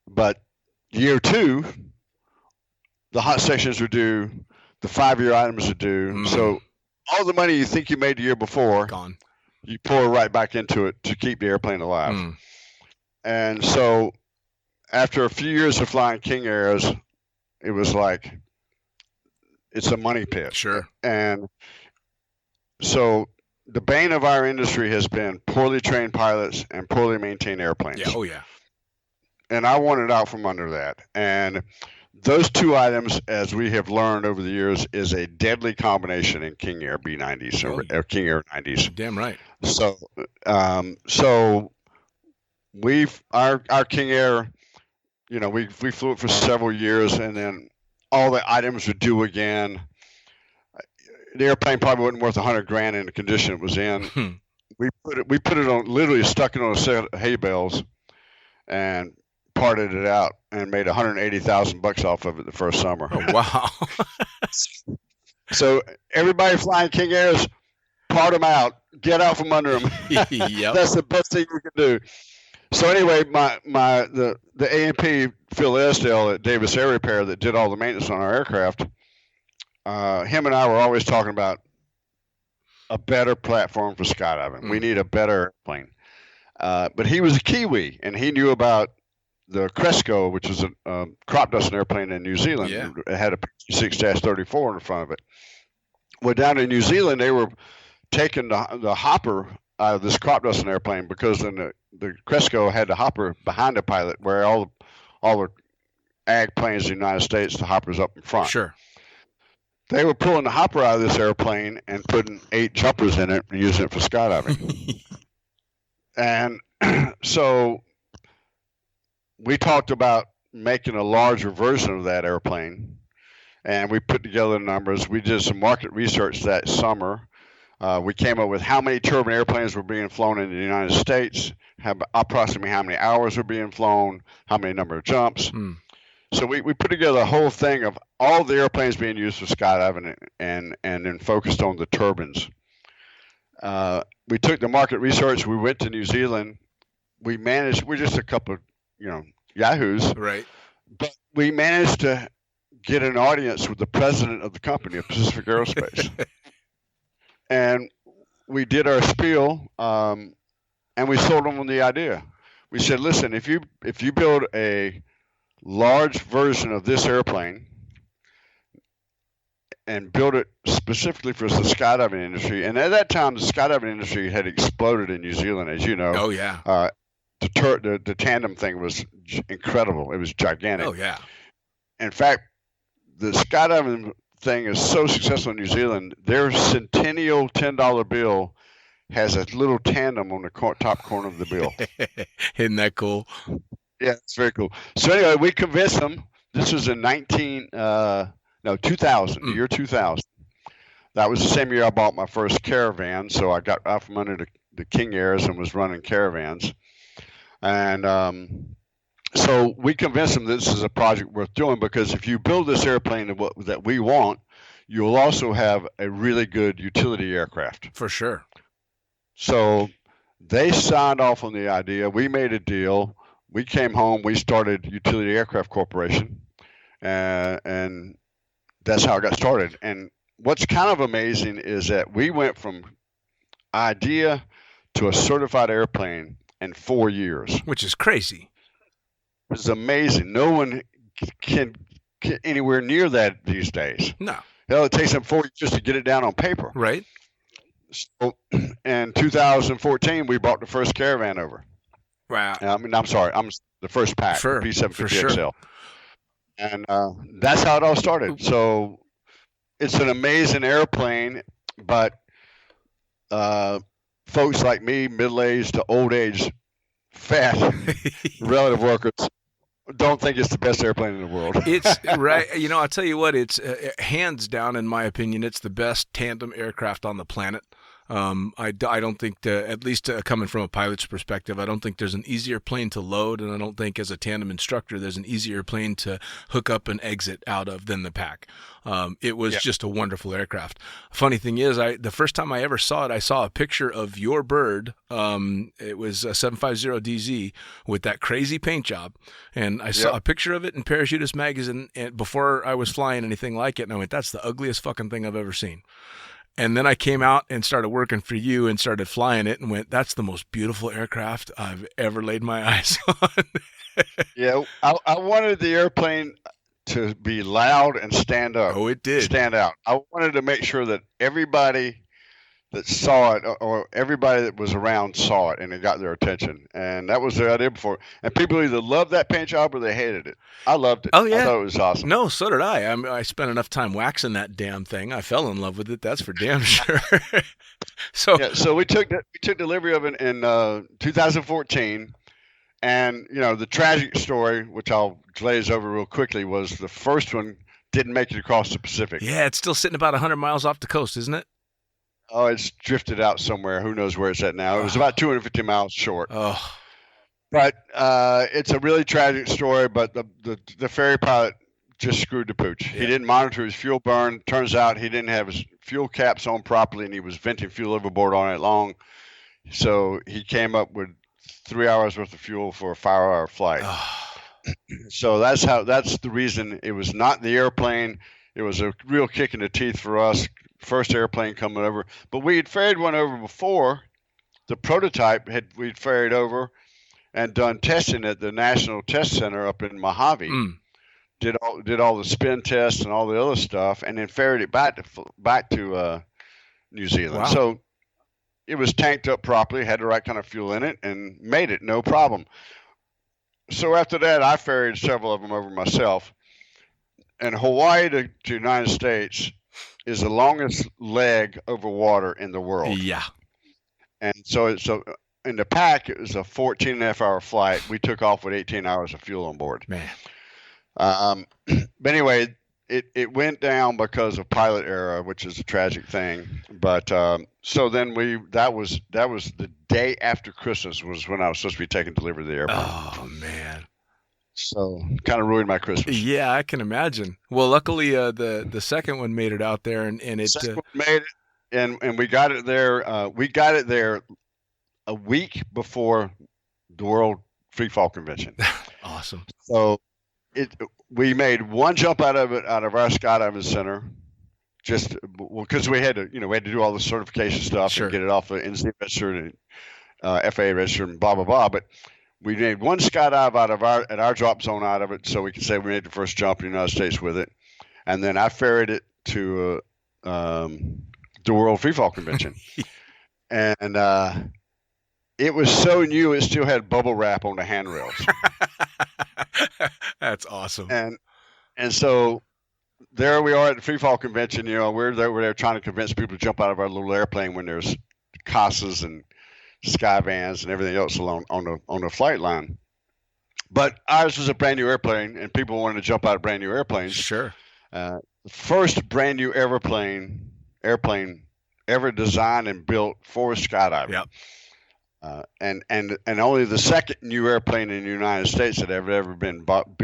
But year 2, the hot sections are due. The 5-year items are due. So all the money you think you made the year before, gone. You pour right back into it to keep the airplane alive. And so after a few years of flying King Airs, it was like, it's a money pit. Sure. And so the bane of our industry has been poorly trained pilots and poorly maintained airplanes. Yeah. Oh, yeah. And I wanted out from under that. And those two items, as we have learned over the years, is a deadly combination in King Air B90s or King Air 90s. Damn right. So, our King Air, we flew it for several years, and then all the items were due again. The airplane probably wasn't worth $100,000 in the condition it was in. We put it on, literally stuck it on a set of hay bales, and parted it out and made $180,000 off of it the first summer. Oh, wow. So everybody flying King Airs, part them out, get out from under them. Yep. That's the best thing you can do. So anyway, the A&P Phil Esdale at Davis Air Repair that did all the maintenance on our aircraft, him and I were always talking about a better platform for skydiving. We need a better airplane. But he was a Kiwi, and he knew about the Cresco, which is a crop dusting airplane in New Zealand. Yeah. It had a 6-34 in the front of it. Well, down in New Zealand, they were taking the hopper out of this crop dusting airplane, because then the Cresco had the hopper behind the pilot, where all the ag planes in the United States, the hopper's up in front. Sure. They were pulling the hopper out of this airplane and putting 8 jumpers in it and using it for skydiving. And so we talked about making a larger version of that airplane, and we put together the numbers. We did some market research that summer. We came up with how many turbine airplanes were being flown in the United States, approximately how many hours were being flown, how many number of jumps. So we put together a whole thing of all the airplanes being used for skydiving, and then focused on the turbines. We took the market research. We went to New Zealand. We're just a couple of, yahoos. Right. But we managed to get an audience with the president of the company, of Pacific Aerospace. And we did our spiel, and we sold them on the idea. We said, listen, if you build a large version of this airplane and build it specifically for the skydiving industry, and at that time the skydiving industry had exploded in New Zealand, as you know. Oh yeah. the tandem thing was incredible. It was gigantic. Oh yeah. In fact, the skydiving thing is so successful in New Zealand. Their centennial $10 bill has a little tandem on the top corner of the bill. Isn't that cool? Yeah, it's very cool. So anyway, we convinced them. This was in 2000, the year 2000. That was the same year I bought my first caravan. So I got out from under the King Airs and was running caravans. And so we convinced them this is a project worth doing, because if you build this airplane that we want, you'll also have a really good utility aircraft. For sure. So they signed off on the idea. We made a deal. We came home. We started Utility Aircraft Corporation, and that's how it got started. And what's kind of amazing is that we went from idea to a certified airplane in 4 years. Which is crazy. It's amazing. No one can get anywhere near that these days. No. Hell, it takes them 4 years just to get it down on paper. Right. So in 2014, we brought the first caravan over. Wow. I'm sorry. I'm the first pack, Sure, P750XL. sure. And that's how it all started. So it's an amazing airplane, but folks like me, middle-aged to old-age, fat relative workers, don't think it's the best airplane in the world. It's right. I'll tell you what, it's hands down, in my opinion, it's the best tandem aircraft on the planet. I don't think, at least coming from a pilot's perspective, I don't think there's an easier plane to load, and I don't think as a tandem instructor there's an easier plane to hook up and exit out of than the Pack. It was just a wonderful aircraft. Funny thing is, the first time I ever saw it, I saw a picture of your bird. It was a 750DZ with that crazy paint job, and I saw a picture of it in Parachutist Magazine before I was flying anything like it, and I went, that's the ugliest fucking thing I've ever seen. And then I came out and started working for you and started flying it and went, that's the most beautiful aircraft I've ever laid my eyes on. Yeah, I wanted the airplane to be loud and stand up. Oh, it did. Stand out. I wanted to make sure that everybody that saw it, or everybody that was around saw it, and it got their attention. And that was the idea before. And people either loved that paint job or they hated it. I loved it. Oh, yeah. I thought it was awesome. No, so did I. I spent enough time waxing that damn thing. I fell in love with it. That's for damn sure. So we took delivery of it in 2014. And, the tragic story, which I'll glaze over real quickly, was the first one didn't make it across the Pacific. Yeah, it's still sitting about 100 miles off the coast, isn't it? Oh, it's drifted out somewhere. Who knows where it's at now? It was about 250 miles short. Oh. But it's a really tragic story. But the ferry pilot just screwed the pooch. Yeah. He didn't monitor his fuel burn. Turns out he didn't have his fuel caps on properly, and he was venting fuel overboard all night long. So he came up with 3 hours worth of fuel for a 5-hour flight. So that's the reason. It was not the airplane. It was a real kick in the teeth for us. First airplane coming over, but we had ferried one over before. The prototype we'd ferried over and done testing at the National Test Center up in Mojave. Did all the spin tests and all the other stuff, and then ferried it back to New Zealand. Wow. So it was tanked up properly, had the right kind of fuel in it, and made it no problem. So after that, I ferried several of them over myself. And Hawaii to United States is the longest leg over water in the world. Yeah. And so in the Pack, it was a 14.5-hour flight. We took off with 18 hours of fuel on board. Man. But anyway, it went down because of pilot error, which is a tragic thing. But so then that was the day after Christmas was when I was supposed to be taking delivery of the airplane. Oh, man. So kind of ruined my Christmas. Yeah, I can imagine. Well, luckily the second one made it out there, and it second one made it, and we got it there. We got it there a week before the World Free Fall Convention. Awesome. So we made one jump out of our skydiving center, just because we had to do all the certification stuff and get it off the NC registered and FAA registered and blah blah blah. But we made one skydive at our drop zone out of it, so we could say we made the first jump in the United States with it. And then I ferried it to the World Free Fall Convention. And it was so new it still had bubble wrap on the handrails. That's awesome. And so there we are at the free fall convention. You know, we're there trying to convince people to jump out of our little airplane when there's Casas and sky vans and everything else along on the flight line. But ours was a brand new airplane, and people wanted to jump out of brand new airplanes. Sure. The first brand new airplane ever designed and built for skydiving. Yep. And only the second new airplane in the United States that ever been bought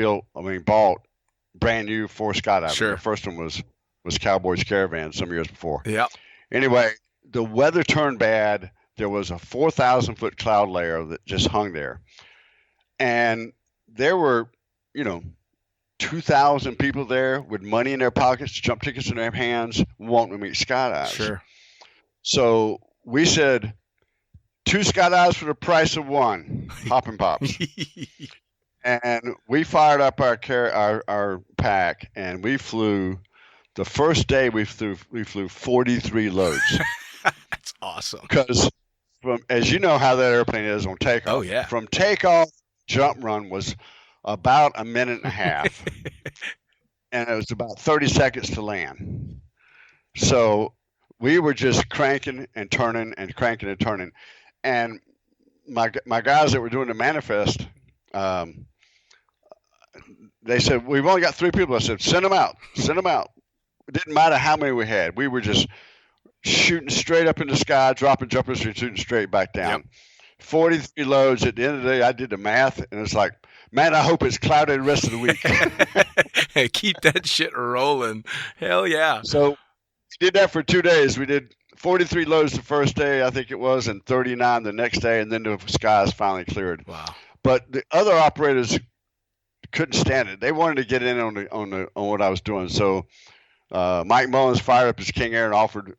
brand new for skydiving. Sure. The first one was Cowboys Caravan some years before. Yep. Anyway, the weather turned bad. There was a 4,000-foot cloud layer that just hung there. And there were, 2,000 people there with money in their pockets, jump tickets in their hands, wanting to meet skydives. Sure. So we said, 2 skydives for the price of 1, Hoppin' Pops. And we fired up our pack, and we flew. The first day we flew 43 loads. That's awesome. Because as you know how that airplane is on takeoff. Oh yeah. From takeoff, jump run was about a minute and a half, and it was about 30 seconds to land. So we were just cranking and turning and cranking and turning. And my guys that were doing the manifest, they said, we've only got 3 people. I said, send them out. Send them out. It didn't matter how many we had. We were just shooting straight up in the sky, dropping jumpers, and shooting straight back down. Yep. 43 loads. At the end of the day, I did the math, and it's like, man, I hope it's cloudy the rest of the week. Hey, keep that shit rolling. Hell yeah. So we did that for 2 days. We did 43 loads the first day, I think it was, and 39 the next day, and then the skies finally cleared. Wow. But the other operators couldn't stand it. They wanted to get in on what I was doing. So Mike Mullins fired up his King Air and offered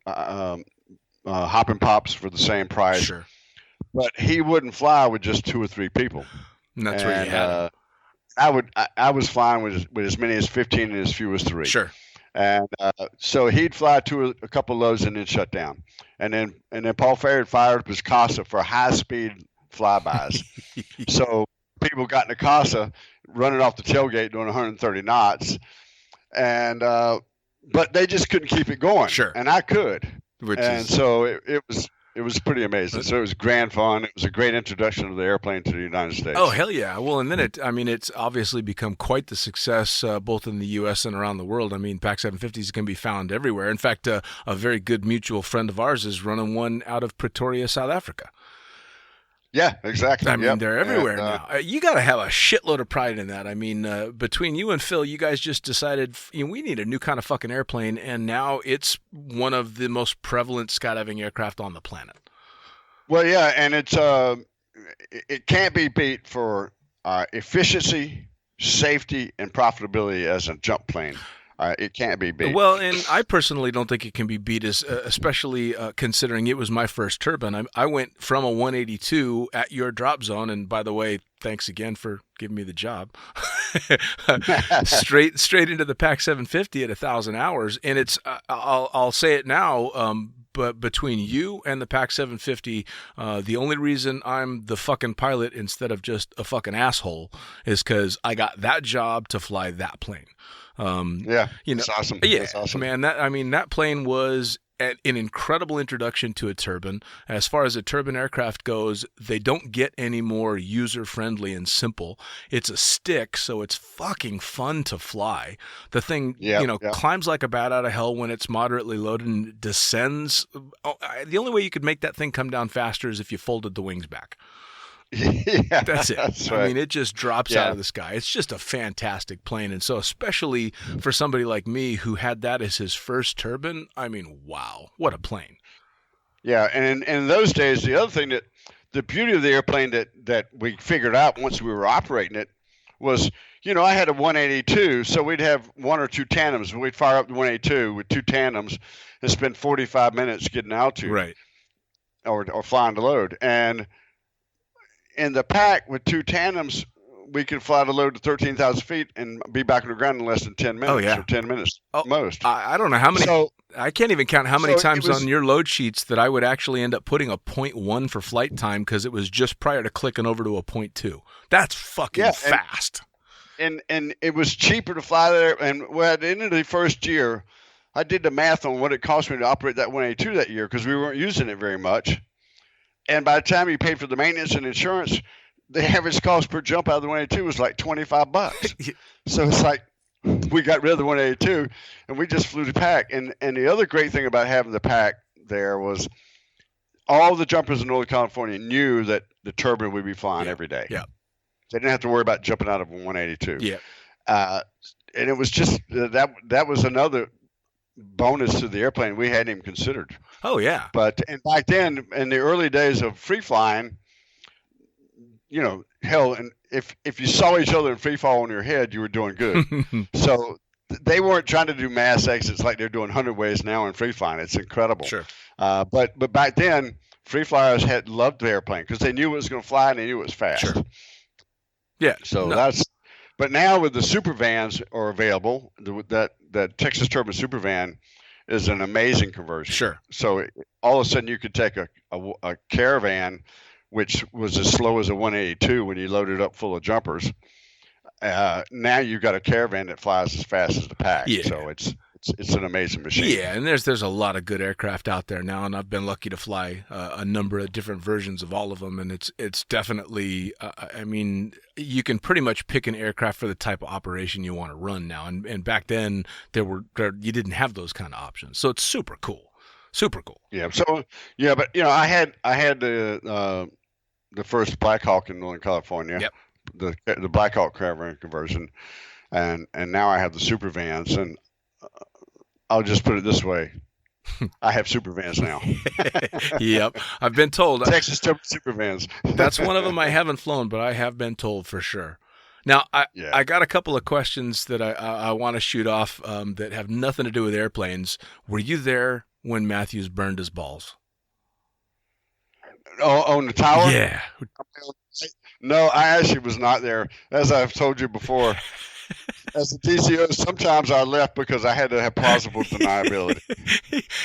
Hoppin' Pops for the same price. Sure. But he wouldn't fly with just 2 or 3 people. And that's where you had it. I was flying with as many as 15 and as few as 3. Sure. And so he'd fly a couple loads and then shut down. And then Paul Ferry fired up his Casa for high-speed flybys. So people got in the Casa running off the tailgate doing 130 knots. And but they just couldn't keep it going. Sure. And I could. So it was pretty amazing. So it was grand fun. It was a great introduction of the airplane to the United States. Oh, hell yeah. Well, and then it's obviously become quite the success both in the U.S. and around the world. I mean, PAC 750s can be found everywhere. In fact, a very good mutual friend of ours is running one out of Pretoria, South Africa. Yeah, exactly. I mean, they're everywhere now. You got to have a shitload of pride in that. I mean, between you and Phil, you guys just decided we need a new kind of fucking airplane, and now it's one of the most prevalent skydiving aircraft on the planet. Well, yeah, and it can't be beat for efficiency, safety, and profitability as a jump plane. It can't be beat. Well, and I personally don't think it can be beat, especially considering it was my first turbine. I went from a 182 at your drop zone, and by the way, thanks again for giving me the job. straight into the PAC 750 at 1,000 hours, and it's I'll say it now. But between you and the PAC 750, the only reason I'm the fucking pilot instead of just a fucking asshole is because I got that job to fly that plane. That's awesome. Yeah, that's awesome. Man. That plane was an incredible introduction to a turbine. As far as a turbine aircraft goes, they don't get any more user-friendly and simple. It's a stick, so it's fucking fun to fly. The thing, climbs like a bat out of hell when it's moderately loaded and descends. The only way you could make that thing come down faster is if you folded the wings back. Yeah, that's it. That's right. I mean, it just drops out of the sky. It's just a fantastic plane. And so especially for somebody like me who had that as his first turbine, I mean, wow, what a plane. Yeah, and in those days, the other thing the beauty of the airplane that we figured out once we were operating it was, I had a 182, so we'd have 1 or 2 tandems. We'd fire up the 182 with 2 tandems and spend 45 minutes getting altitude. Right. Or flying the load. And in the PAC with 2 tandems, we could fly the load to 13,000 feet and be back on the ground in less than 10 minutes Oh, yeah. or 10 minutes Oh, most. I don't know how many. So, I can't even count how many so it times was- on your load sheets that I would actually end up putting a 0.1 for flight time because it was just prior to clicking over to a 0.2. That's fucking Yeah, fast. and it was cheaper to fly there. And at the end of the first year, I did the math on what it cost me to operate that 182 that year because we weren't using it very much. And by the time you paid for the maintenance and insurance, the average cost per jump out of the 182 was like $25. So it's like we got rid of the 182 and we just flew the pack. And the other great thing about having the pack there was all the jumpers in Northern California knew that the turbine would be flying every day. Yeah. They didn't have to worry about jumping out of a 182. Yeah. And it was just that was another bonus to the airplane we hadn't even considered. Oh, yeah. And back then, in the early days of free flying, you know, hell, and if you saw each other in free fall on your head, you were doing good. So they weren't trying to do mass exits like they're doing 100 ways now in free flying. It's incredible. Sure. But back then, free flyers had loved the airplane because they knew it was going to fly and they knew it was fast. Sure. Yeah. So no. But now with the super vans are available, that Texas Turbine super van is an amazing conversion. Sure. So all of a sudden you could take a Caravan, which was as slow as a 182 when you loaded up full of jumpers. Now you've got a Caravan that flies as fast as the pack. Yeah. So it's an amazing machine. Yeah, and there's a lot of good aircraft out there now, and I've been lucky to fly a number of different versions of all of them, and it's definitely, I mean, you can pretty much pick an aircraft for the type of operation you want to run now, and back then you didn't have those kind of options, so it's super cool. Super cool. Yeah. So yeah, but you know, I had the first Black Hawk in Northern California. Yep. The Black Hawk Caravan conversion, and now I have the super vans, and I'll just put it this way. I have super vans now. Yep. I've been told. Texas super vans. That's one of them I haven't flown, but I have been told for sure. Now, I got a couple of questions that I want to shoot off that have nothing to do with airplanes. Were you there when Matthews burned his balls? Oh, on the tower? Yeah. No, I actually was not there. As I've told you before, as a DCO, sometimes I left because I had to have plausible deniability.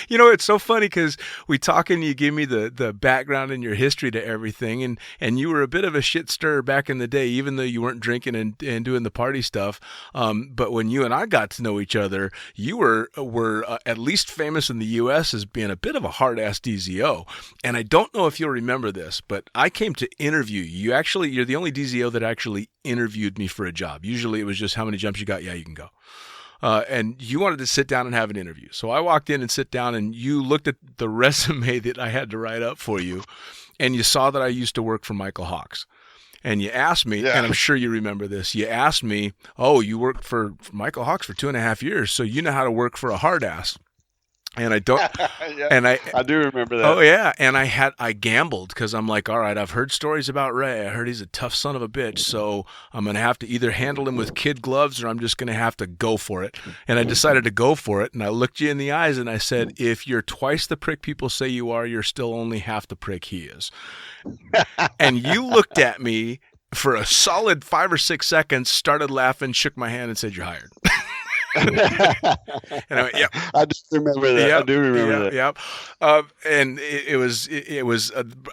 You know, it's so funny because we talk and you give me the background and your history to everything, and you were a bit of a shit stirrer back in the day, even though you weren't drinking and doing the party stuff. But when you and I got to know each other, you were at least famous in the U.S. as being a bit of a hard-ass DZO. And I don't know if you'll remember this, but I came to interview you. You're the only DZO that actually interviewed me for a job. Usually it was just how many jumps you got. Yeah, you can go. And you wanted to sit down and have an interview. So I walked in and sit down, and you looked at the resume that I had to write up for you, and you saw that I used to work for Michael Hawks. And you asked me, and I'm sure you remember this, you asked me, oh, you worked for Michael Hawks for 2.5 years, so you know how to work for a hard ass. And I don't, Yeah, and I do remember that. Oh yeah, and I gambled because I'm like, all right, I've heard stories about Ray. I heard he's a tough son of a bitch, so I'm gonna have to either handle him with kid gloves or I'm just gonna have to go for it. And I decided to go for it, and I looked you in the eyes and I said, if you're twice the prick people say you are, you're still only half the prick he is. And you looked at me for a solid 5 or 6 seconds, started laughing, shook my hand, and said, "You're hired." And I went, "Yep." I do remember that. Yep, I do remember that. Yep. And it was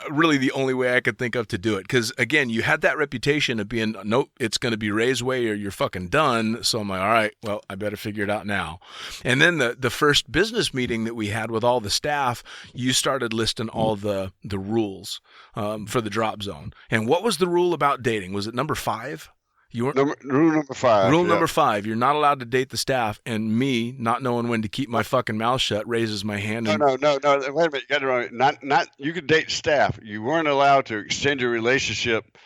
really the only way I could think of to do it. Because, again, you had that reputation of being, nope, it's going to be Ray's way or you're fucking done. So I'm like, all right, well, I better figure it out now. And then the first business meeting that we had with all the staff, you started listing all the rules for the drop zone. And what was the rule about dating? Was it number 5? You weren't, Rule number 5. Rule number 5, you're not allowed to date the staff, and me, not knowing when to keep my fucking mouth shut, raises my hand. No. Wait a minute. You got it wrong. Not. You could date staff. You weren't allowed to extend your relationship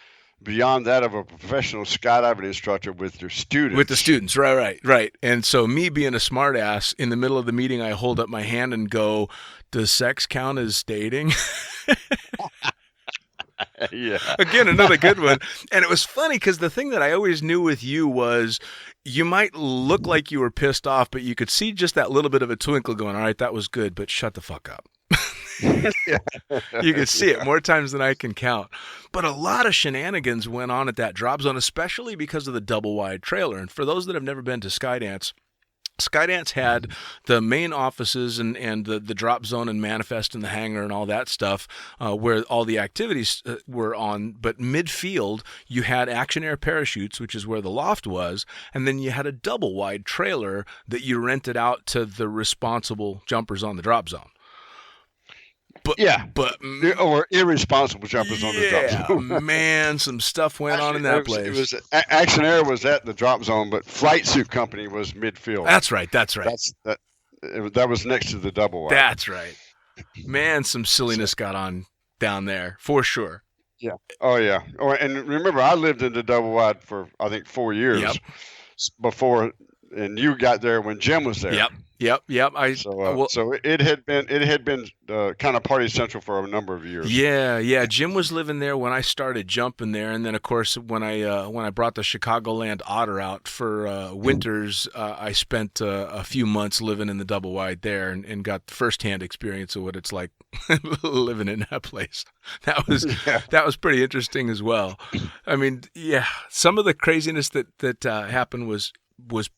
beyond that of a professional skydiving instructor with your students. With the students, right. And so me being a smart ass, in the middle of the meeting, I hold up my hand and go, does sex count as dating? Yeah. Again, another good one. And it was funny because the thing that I always knew with you was you might look like you were pissed off, but you could see just that little bit of a twinkle going, all right, that was good, but shut the fuck up. Yeah. You could see it Yeah. more times than I can count. But a lot of shenanigans went on at that drop zone, especially because of the double wide trailer. And for those that have never been to Skydance, Skydance had the main offices and the drop zone and manifest and the hangar and all that stuff where all the activities were on. But midfield, you had Action Air Parachutes, which is where the loft was. And then you had a double wide trailer that you rented out to the responsible jumpers on the drop zone. But, Yeah. but Or irresponsible jumpers on the drop yeah, zone. man, some stuff went on in that place. It was Action Air was at the drop zone, but Flight Suit Company was midfield. That's right. That was next to the double wide. That's right. Man, some silliness got on down there for sure. Yeah. Oh yeah. Oh, and remember, I lived in the double wide for I think 4 years Yep. before, and you got there when Jim was there. Yep. So it had been kind of party central for a number of years. Yeah. Jim was living there when I started jumping there, and then of course when I brought the Chicagoland Otter out for winters, I spent a few months living in the double wide there and got firsthand experience of what it's like living in that place. That was pretty interesting as well. I mean, yeah, some of the craziness that happened was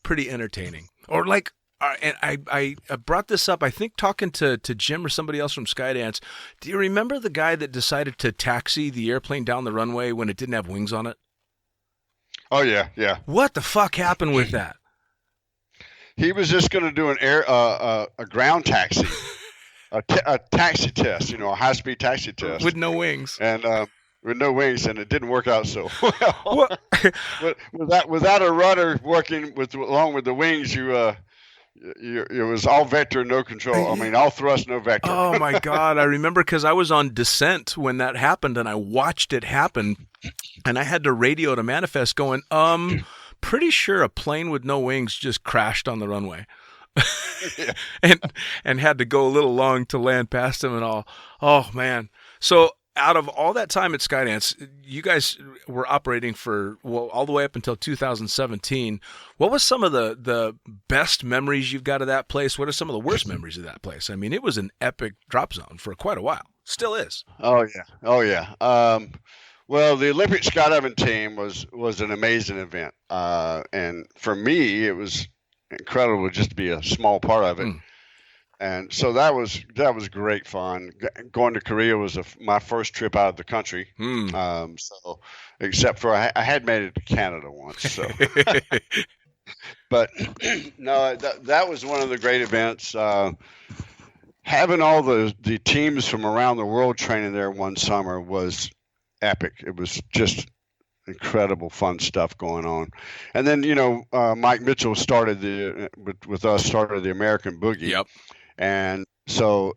pretty entertaining. Or like. And I brought this up, I think, talking to Jim or somebody else from Skydance. Do you remember the guy that decided to taxi the airplane down the runway when it didn't have wings on it? Oh yeah. What the fuck happened with that? He was just going to do a ground taxi, a taxi test, a high-speed taxi test With no wings. and with no wings, and it didn't work out so well. What? without a rudder working along with the wings, it was all vector, no control. I mean, all thrust, no vector. Oh my God. I remember because I was on descent when that happened and I watched it happen and I had to radio to manifest going, pretty sure a plane with no wings just crashed on the runway. and had to go a little long to land past him and all. Oh man. So out of all that time at Skydance, you guys were operating for all the way up until 2017. What was some of the best memories you've got of that place? What are some of the worst memories of that place? I mean, it was an epic drop zone for quite a while. Still is. Oh yeah. Well, the Olympic skydiving team was an amazing event, and for me, it was incredible just to be a small part of it. And so that was great fun. Going to Korea was my first trip out of the country. So except for I had made it to Canada once. So, but no, that was one of the great events. Having all the teams from around the world training there one summer was epic. It was just incredible fun stuff going on. And then Mike Mitchell started with us started the American Boogie. Yep. And so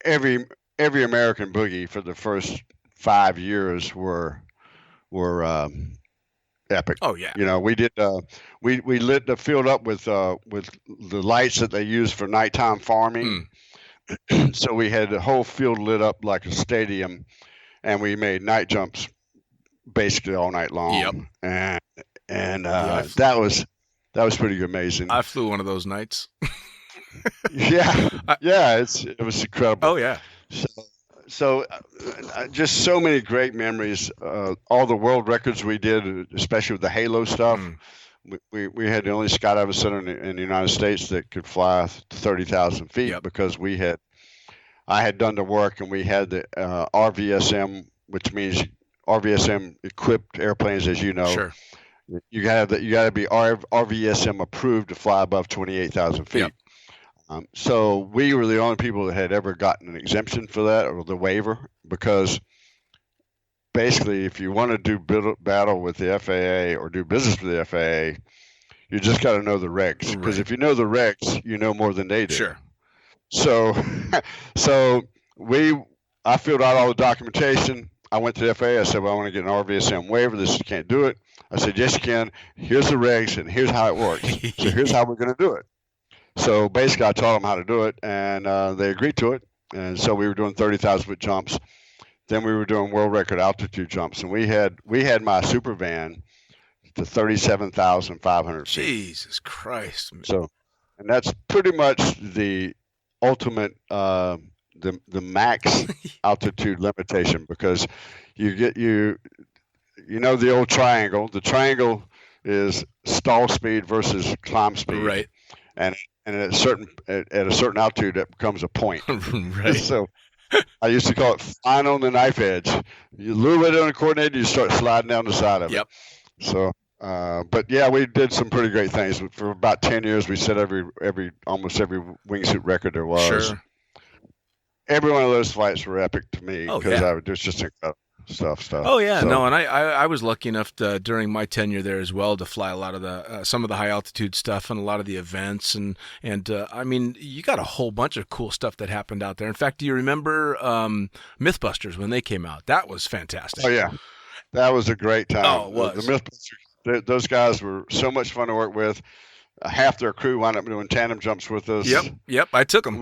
every American Boogie for the first 5 years were epic. Oh yeah. We did we lit the field up with the lights that they use for nighttime farming. So we had the whole field lit up like a stadium, and we made night jumps basically all night long. Yep. And that was pretty amazing. I flew one of those nights. Yeah, it was incredible. Oh yeah. So just so many great memories. All the world records we did, especially with the Halo stuff. We had the only skydiver center in the United States that could fly 30,000 feet because I had done the work, and we had the RVSM, which means RVSM equipped airplanes, as you know. Sure. You got to be RVSM approved to fly above 28,000 feet. Yep. So we were the only people that had ever gotten an exemption for that, or the waiver, because basically if you want to do battle with the FAA or do business with the FAA, you just got to know the regs. Because if you know the regs, you know more than they do. Sure. So I filled out all the documentation. I went to the FAA. I said, well, I want to get an RVSM waiver. You can't do it. I said, yes, you can. Here's the regs, and here's how it works. So here's how we're going to do it. So basically, I taught them how to do it, and they agreed to it. And so we were doing 30,000-foot jumps. Then we were doing world record altitude jumps, and we had my super van to 37,500 feet. Jesus Christ. So, and that's pretty much the ultimate the max altitude limitation, because you know the old triangle. The triangle is stall speed versus climb speed, Right. and at a certain altitude that becomes a point. Right. So I used to call it flying on the knife edge. You lure it on a coordinator, you start sliding down the side of Yep. it. So, but yeah, we did some pretty great things. For about 10 years, we set almost every wingsuit record there was. Sure. Every one of those flights were epic to me, Oh, because yeah. it was just incredible stuff. Oh yeah, So, no, and I was lucky enough to, during my tenure there as well, to fly a lot of the some of the high altitude stuff and a lot of the events, and I mean, you got a whole bunch of cool stuff that happened out there. In fact, do you remember Mythbusters when they came out? That was fantastic. Oh yeah, that was a great time. Oh, it was. The Mythbusters, those guys were so much fun to work with. Half their crew wound up doing tandem jumps with us. Yep, I took them.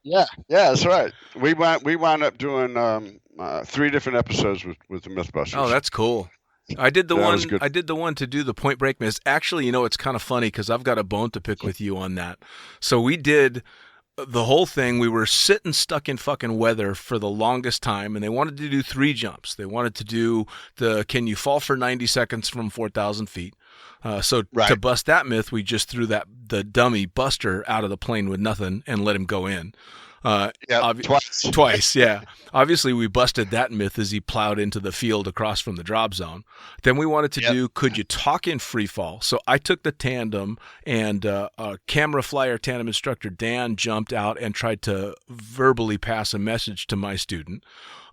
Yeah, that's right. We wound up doing 3 different episodes with the Mythbusters. Oh, that's cool. I did the That one. was good. I did the one to do the Point Break miss. Actually, it's kind of funny because I've got a bone to pick with you on that. So we did the whole thing. We were sitting stuck in fucking weather for the longest time, and they wanted to do 3 jumps. They wanted to do the can you fall for 90 seconds from 4,000 feet. So Right. to bust that myth, we just threw the dummy Buster out of the plane with nothing and let him go in. Twice, yeah. Obviously, we busted that myth as he plowed into the field across from the drop zone. Then we wanted to do, could you talk in free fall? So I took the tandem, and camera flyer tandem instructor Dan jumped out and tried to verbally pass a message to my student.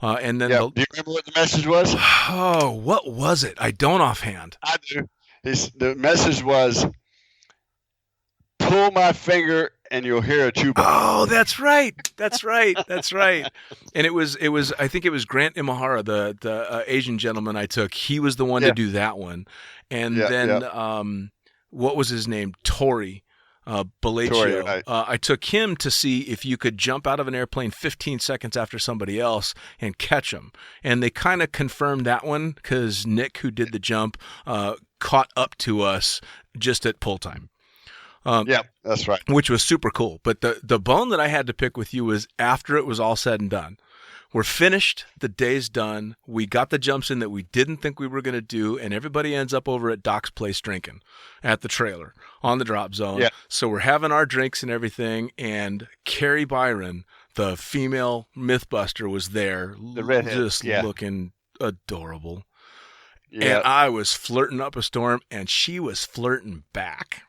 And then, do you remember what the message was? Oh, what was it? I don't offhand. I do. The message was, pull my finger and you'll hear a tuba. Oh, that's right. That's right. And it was. I think it was Grant Imahara, the Asian gentleman I took. He was the one to do that one. And then what was his name? Tori Bellaccio. Right. I took him to see if you could jump out of an airplane 15 seconds after somebody else and catch them. And they kind of confirmed that one because Nick, who did the jump, caught up to us just at pull time. That's right. Which was super cool. But the bone that I had to pick with you was after it was all said and done. We're finished. The day's done. We got the jumps in that we didn't think we were going to do, and everybody ends up over at Doc's place drinking at the trailer on the drop zone. Yeah. So we're having our drinks and everything, and Carrie Byron, the female Mythbuster, was there, the redhead, just looking adorable. Yeah. And I was flirting up a storm, and she was flirting back.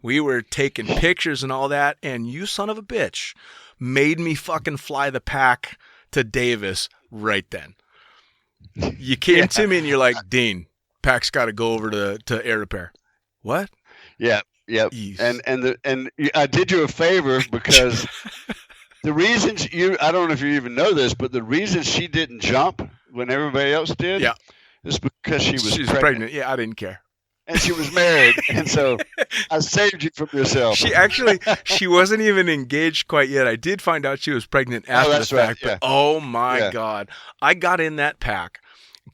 We were taking pictures and all that, and you son of a bitch made me fucking fly the pack to Davis right then. You came to me and you're like, Dean, pack's got to go over to air repair. What? Yeah. Jeez. And I did you a favor because the reasons I don't know if you even know this, but the reason she didn't jump when everybody else did is because she was pregnant. Yeah, I didn't care. And she was married, and so I saved you from yourself. She wasn't even engaged quite yet. I did find out she was pregnant after the fact, but oh my God. I got in that pack,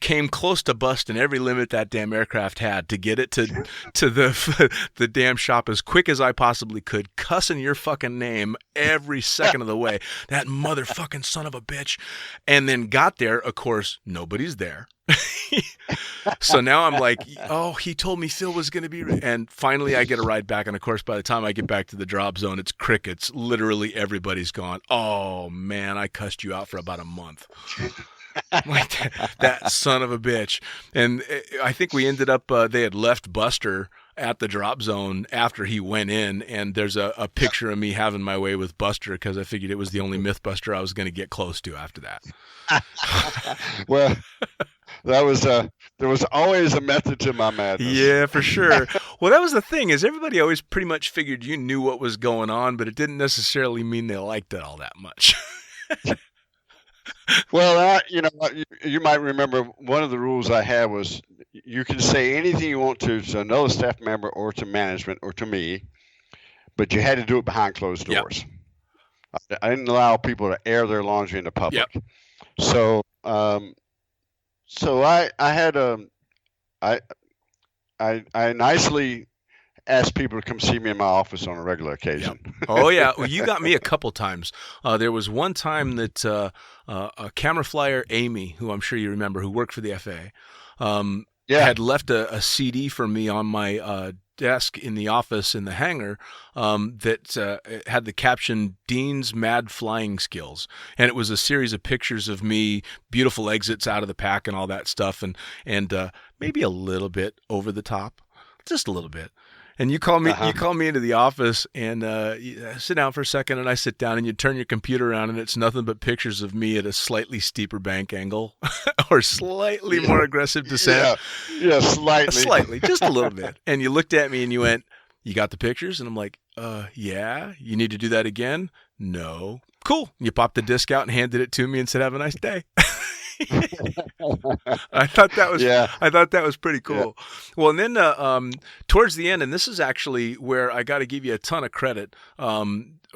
came close to busting every limit that damn aircraft had to get it to the damn shop as quick as I possibly could, cussing your fucking name every second of the way. That motherfucking son of a bitch. And then got there, of course, nobody's there. So now I'm like, oh, he told me Phil was going to be, and finally I get a ride back, and of course by the time I get back to the drop zone, it's crickets. Literally everybody's gone. Oh man, I cussed you out for about a month. Like that son of a bitch. And I think we ended up, they had left Buster at the drop zone after he went in, and there's a picture of me having my way with Buster because I figured it was the only Mythbuster I was going to get close to after that. Well, there was always a method to my madness. Yeah, for sure. Well, that was the thing, is everybody always pretty much figured you knew what was going on, but it didn't necessarily mean they liked it all that much. Well, you might remember one of the rules I had was you can say anything you want to another staff member or to management or to me, but you had to do it behind closed doors. Yep. I didn't allow people to air their laundry in the public. Yep. So, I had I nicely ask people to come see me in my office on a regular occasion. Yep. Oh yeah, well, you got me a couple times. There was one time that a camera flyer, Amy, who I'm sure you remember, who worked for the FAA, had left a CD for me on my desk in the office in the hangar that had the caption "Dean's Mad Flying Skills," and it was a series of pictures of me, beautiful exits out of the pack and all that stuff, and maybe a little bit over the top, just a little bit. And you call me into the office, and you sit down for a second, and I sit down, and you turn your computer around, and it's nothing but pictures of me at a slightly steeper bank angle or slightly more aggressive descent. Yeah, slightly. Slightly, just a little bit. And you looked at me, and you went, "You got the pictures?" And I'm like, yeah. You need to do that again? No. Cool. You popped the disc out and handed it to me and said, "Have a nice day." I thought that was pretty cool. Yeah. Well, and then towards the end, and this is actually where I got to give you a ton of credit.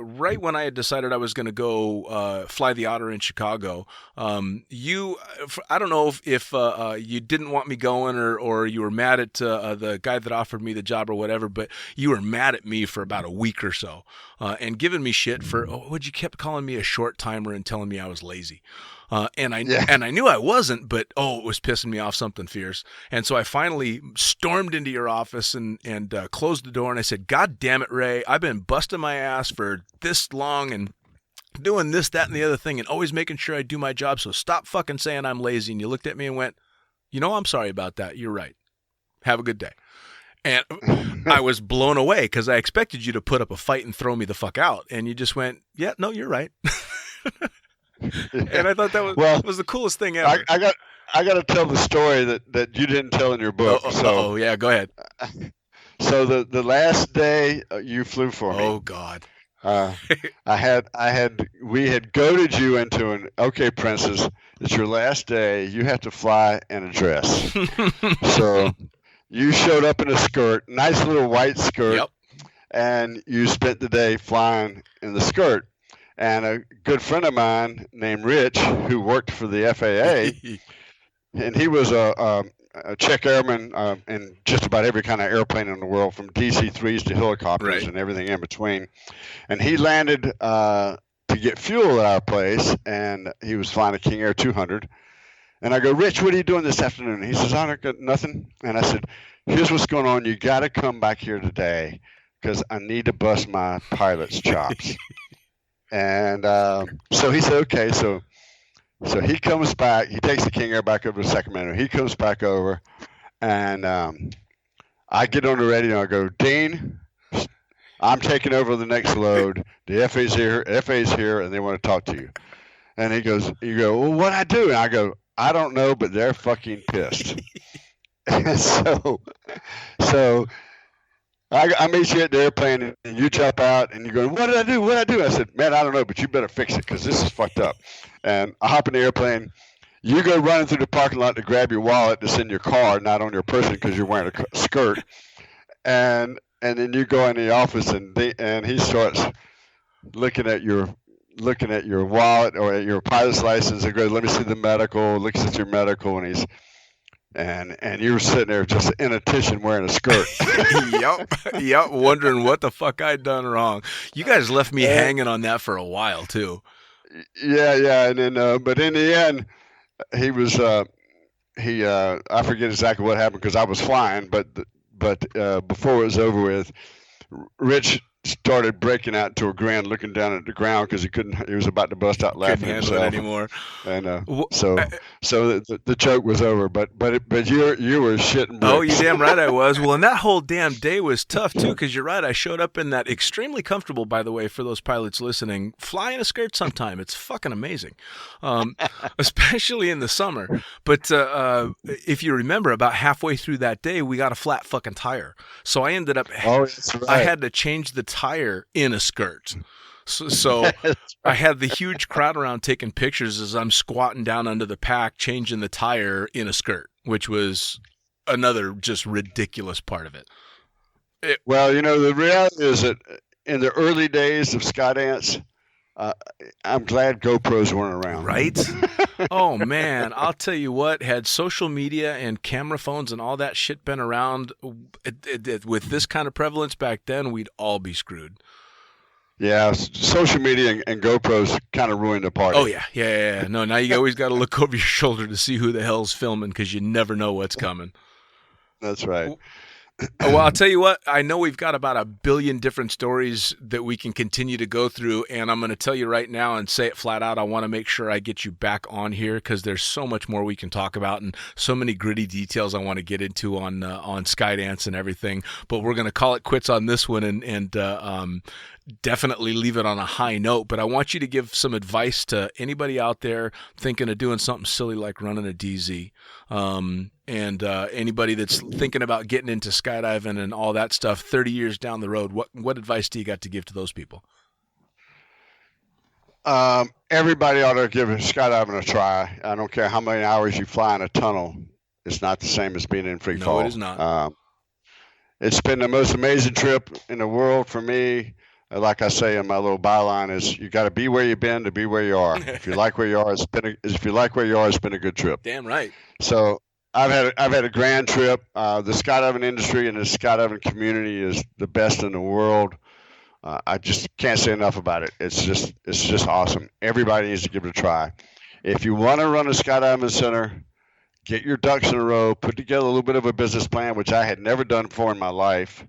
Right when I had decided I was going to go fly the Otter in Chicago, I don't know if you didn't want me going or you were mad at the guy that offered me the job or whatever, but you were mad at me for about a week or so and giving me shit for, you kept calling me a short timer and telling me I was lazy. And I knew I wasn't, but it was pissing me off something fierce. And so I finally stormed into your office and closed the door, and I said, "God damn it, Ray, I've been busting my ass for this long and doing this, that, and the other thing and always making sure I do my job, so stop fucking saying I'm lazy." And you looked at me and went, "I'm sorry about that. You're right. Have a good day." And I was blown away because I expected you to put up a fight and throw me the fuck out. And you just went, "Yeah, no, you're right." And I thought that was the coolest thing ever. I got to tell the story that you didn't tell in your book. Yeah, go ahead. So the last day you flew for me. Oh God. We had goaded you into an, "Okay, princess, it's your last day. You have to fly in a dress." So you showed up in a skirt, nice little white skirt, yep. And you spent the day flying in the skirt. And a good friend of mine named Rich, who worked for the FAA, and he was a check airman in just about every kind of airplane in the world, from DC-3s to helicopters and everything in between. And he landed to get fuel at our place, and he was flying a King Air 200. And I go, "Rich, what are you doing this afternoon?" He says, "I got nothing." And I said, "Here's what's going on. You got to come back here today because I need to bust my pilot's chops." And so he said, "Okay." So he comes back. He takes the King Air back over to Sacramento. He comes back over, and I get on the radio and I go, "Dean, I'm taking over the next load. The FA's here, and they want to talk to you." And he goes, "Well, what'd I do?" And I go, "I don't know, but they're fucking pissed." And so I meet you at the airplane, and you jump out, and you go, "What did I do? What did I do?" I said, "Man, I don't know, but you better fix it because this is fucked up." And I hop in the airplane. You go running through the parking lot to grab your wallet that's in your car, not on your person because you're wearing a skirt. And then you go in the office, and he starts looking at your wallet or at your pilot's license and goes, "Let me see the medical." Looks at your medical, and you were sitting there just in a tissue wearing a skirt. Yep, wondering what the fuck I'd done wrong. You guys left me hanging on that for a while too. Yeah, and then but in the end, he was I forget exactly what happened because I was flying, but before it was over with, Rich started breaking out into a grin, looking down at the ground because he was about to bust out laughing couldn't handle it anymore. And so the joke was over. But you were shitting bricks. Oh, you damn right I was. Well, and that whole damn day was tough too because you're right. I showed up in that extremely comfortable, by the way, for those pilots listening, fly in a skirt sometime. It's fucking amazing, especially in the summer. But if you remember, about halfway through that day, we got a flat fucking tire. So I ended up. Oh, that's right. I had to change the tire in a skirt. So I had the huge crowd around taking pictures as I'm squatting down under the pack, changing the tire in a skirt, which was another just ridiculous part of it. Well, the reality is that in the early days of Skydance, uh, I'm glad GoPros weren't around. Right? Oh man, I'll tell you what, had social media and camera phones and all that shit been around with this kind of prevalence back then, we'd all be screwed. Yeah, social media and GoPros kind of ruined the party. Oh yeah. No, now you always got to look over your shoulder to see who the hell's filming because you never know what's coming. That's right. Well, I'll tell you what, I know we've got about 1 billion different stories that we can continue to go through, and I'm going to tell you right now and say it flat out, I want to make sure I get you back on here because there's so much more we can talk about and so many gritty details I want to get into on Skydance and everything, but we're going to call it quits on this one and definitely leave it on a high note. But I want you to give some advice to anybody out there thinking of doing something silly like running a DZ. And anybody that's thinking about getting into skydiving and all that stuff 30 years down the road, what advice do you got to give to those people? Everybody ought to give skydiving a try. I don't care how many hours you fly in a tunnel. It's not the same as being in free fall. No, it is not. It's been the most amazing trip in the world for me. Like I say in my little byline, is you got to be where you've been to be where you are. If you like where you are, it's been a good trip. Damn right. So I've had a grand trip. The skydiving industry and the skydiving community is the best in the world. I just can't say enough about it. It's just awesome. Everybody needs to give it a try. If you want to run a skydiving center, get your ducks in a row, put together a little bit of a business plan, which I had never done before in my life,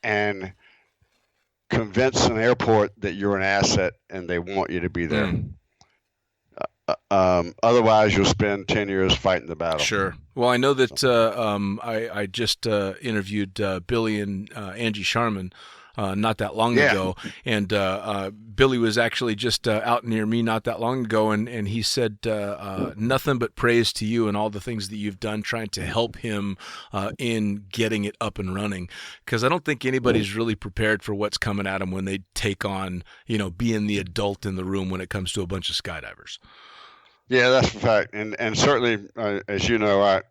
and convince an airport that you're an asset and they want you to be there. Otherwise, you'll spend 10 years fighting the battle. Sure. Well, I know that I just interviewed Billy and Angie Sharman not that long ago, and Billy was actually just out near me not that long ago, and he said nothing but praise to you and all the things that you've done trying to help him in getting it up and running, because I don't think anybody's really prepared for what's coming at them when they take on, being the adult in the room when it comes to a bunch of skydivers. Yeah, that's a fact, and certainly, as you know,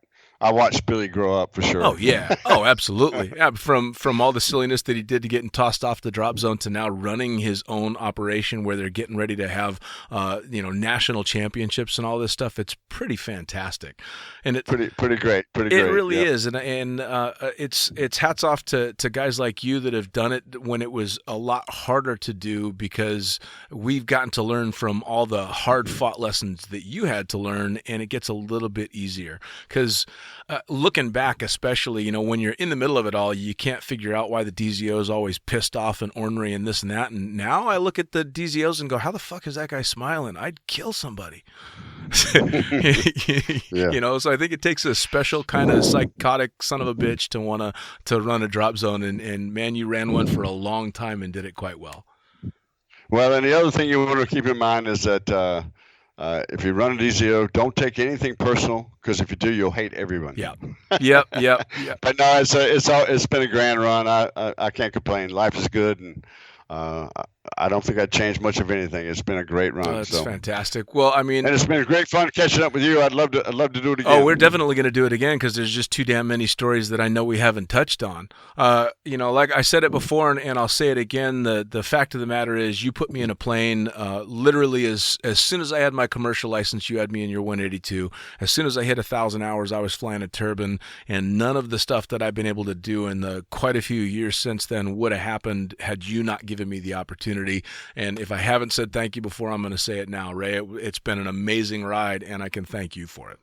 I watched Billy grow up for sure. Oh yeah, oh absolutely. Yeah, from all the silliness that he did to getting tossed off the drop zone to now running his own operation where they're getting ready to have national championships and all this stuff. It's pretty fantastic, and it pretty great. It really is, and it's hats off to guys like you that have done it when it was a lot harder to do, because we've gotten to learn from all the hard fought lessons that you had to learn, and it gets a little bit easier because. Looking back, especially, when you're in the middle of it all, you can't figure out why the DZO is always pissed off and ornery and this and that. And now I look at the DZOs and go, how the fuck is that guy smiling? I'd kill somebody. Yeah. So I think it takes a special kind of psychotic son of a bitch to want to run a drop zone. And man, you ran one for a long time and did it quite well. Well, and the other thing you want to keep in mind is that if you run a DZO, don't take anything personal, because if you do, you'll hate everyone. Yeah. Yep. But no, it's been a grand run. I can't complain. Life is good, and I don't think I'd change much of anything. It's been a great run. That's fantastic. Well, I mean, and it's been great fun catching up with you. I'd love to do it again. Oh, we're definitely going to do it again, because there's just too damn many stories that I know we haven't touched on. Like I said it before, and I'll say it again. The fact of the matter is, you put me in a plane. Literally, as soon as I had my commercial license, you had me in your 182. As soon as I hit 1,000 hours, I was flying a turbine, and none of the stuff that I've been able to do in the quite a few years since then would have happened had you not given me the opportunity. And if I haven't said thank you before, I'm going to say it now, Ray. It's been an amazing ride, and I can thank you for it.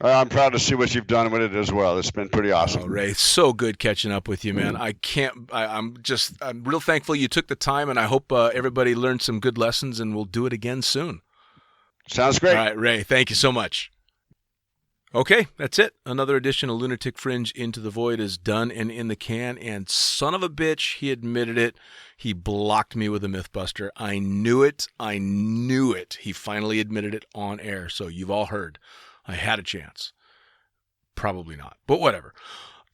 I'm proud to see what you've done with it as well. It's been pretty awesome. Oh, Ray, it's so good catching up with you, man. I'm real thankful you took the time, and I hope everybody learned some good lessons, and we'll do it again soon. Sounds great. All right, Ray, thank you so much. Okay, that's it. Another edition of Lunatic Fringe Into the Void is done and in the can, and son of a bitch, he admitted it. He blocked me with a Mythbuster. I knew it. He finally admitted it on air, so you've all heard. I had a chance. Probably not, but whatever.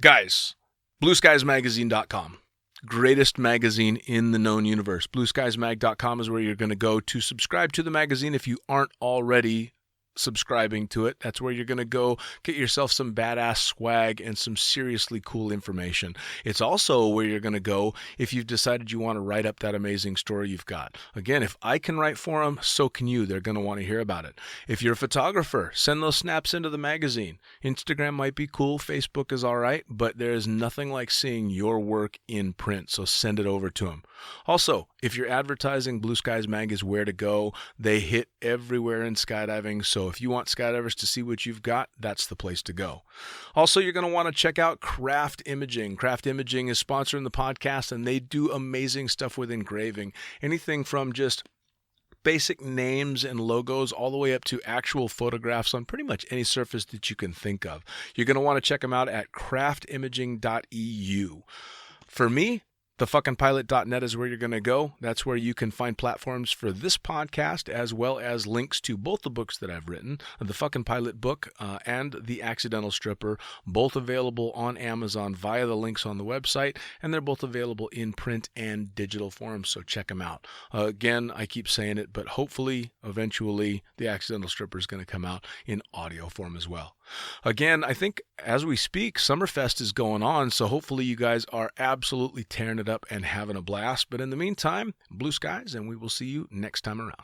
Guys, BlueSkiesMagazine.com. Greatest magazine in the known universe. BlueSkiesMag.com is where you're going to go to subscribe to the magazine if you aren't already subscribing to it. That's where you're going to go get yourself some badass swag and some seriously cool information. It's also where you're going to go if you've decided you want to write up that amazing story you've got. Again, if I can write for them, so can you. They're going to want to hear about it. If you're a photographer, send those snaps into the magazine. Instagram might be cool. Facebook is all right, but there is nothing like seeing your work in print, so send it over to them. Also, if you're advertising, Blue Skies Mag is where to go. They hit everywhere in skydiving, so if you want skydivers to see what you've got, that's the place to go. Also, you're going to want to check out Craft Imaging. Craft Imaging is sponsoring the podcast, and they do amazing stuff with engraving. Anything from just basic names and logos all the way up to actual photographs on pretty much any surface that you can think of. You're going to want to check them out at craftimaging.eu. For me, thefuckingpilot.net is where you're going to go. That's where you can find platforms for this podcast, as well as links to both the books that I've written, the Fucking Pilot book and The Accidental Stripper, both available on Amazon via the links on the website, and they're both available in print and digital form, so check them out. Again, I keep saying it, but hopefully, eventually, The Accidental Stripper is going to come out in audio form as well. Again, I think as we speak, Summerfest is going on, so hopefully you guys are absolutely tearing it up and having a blast. But in the meantime, blue skies, and we will see you next time around.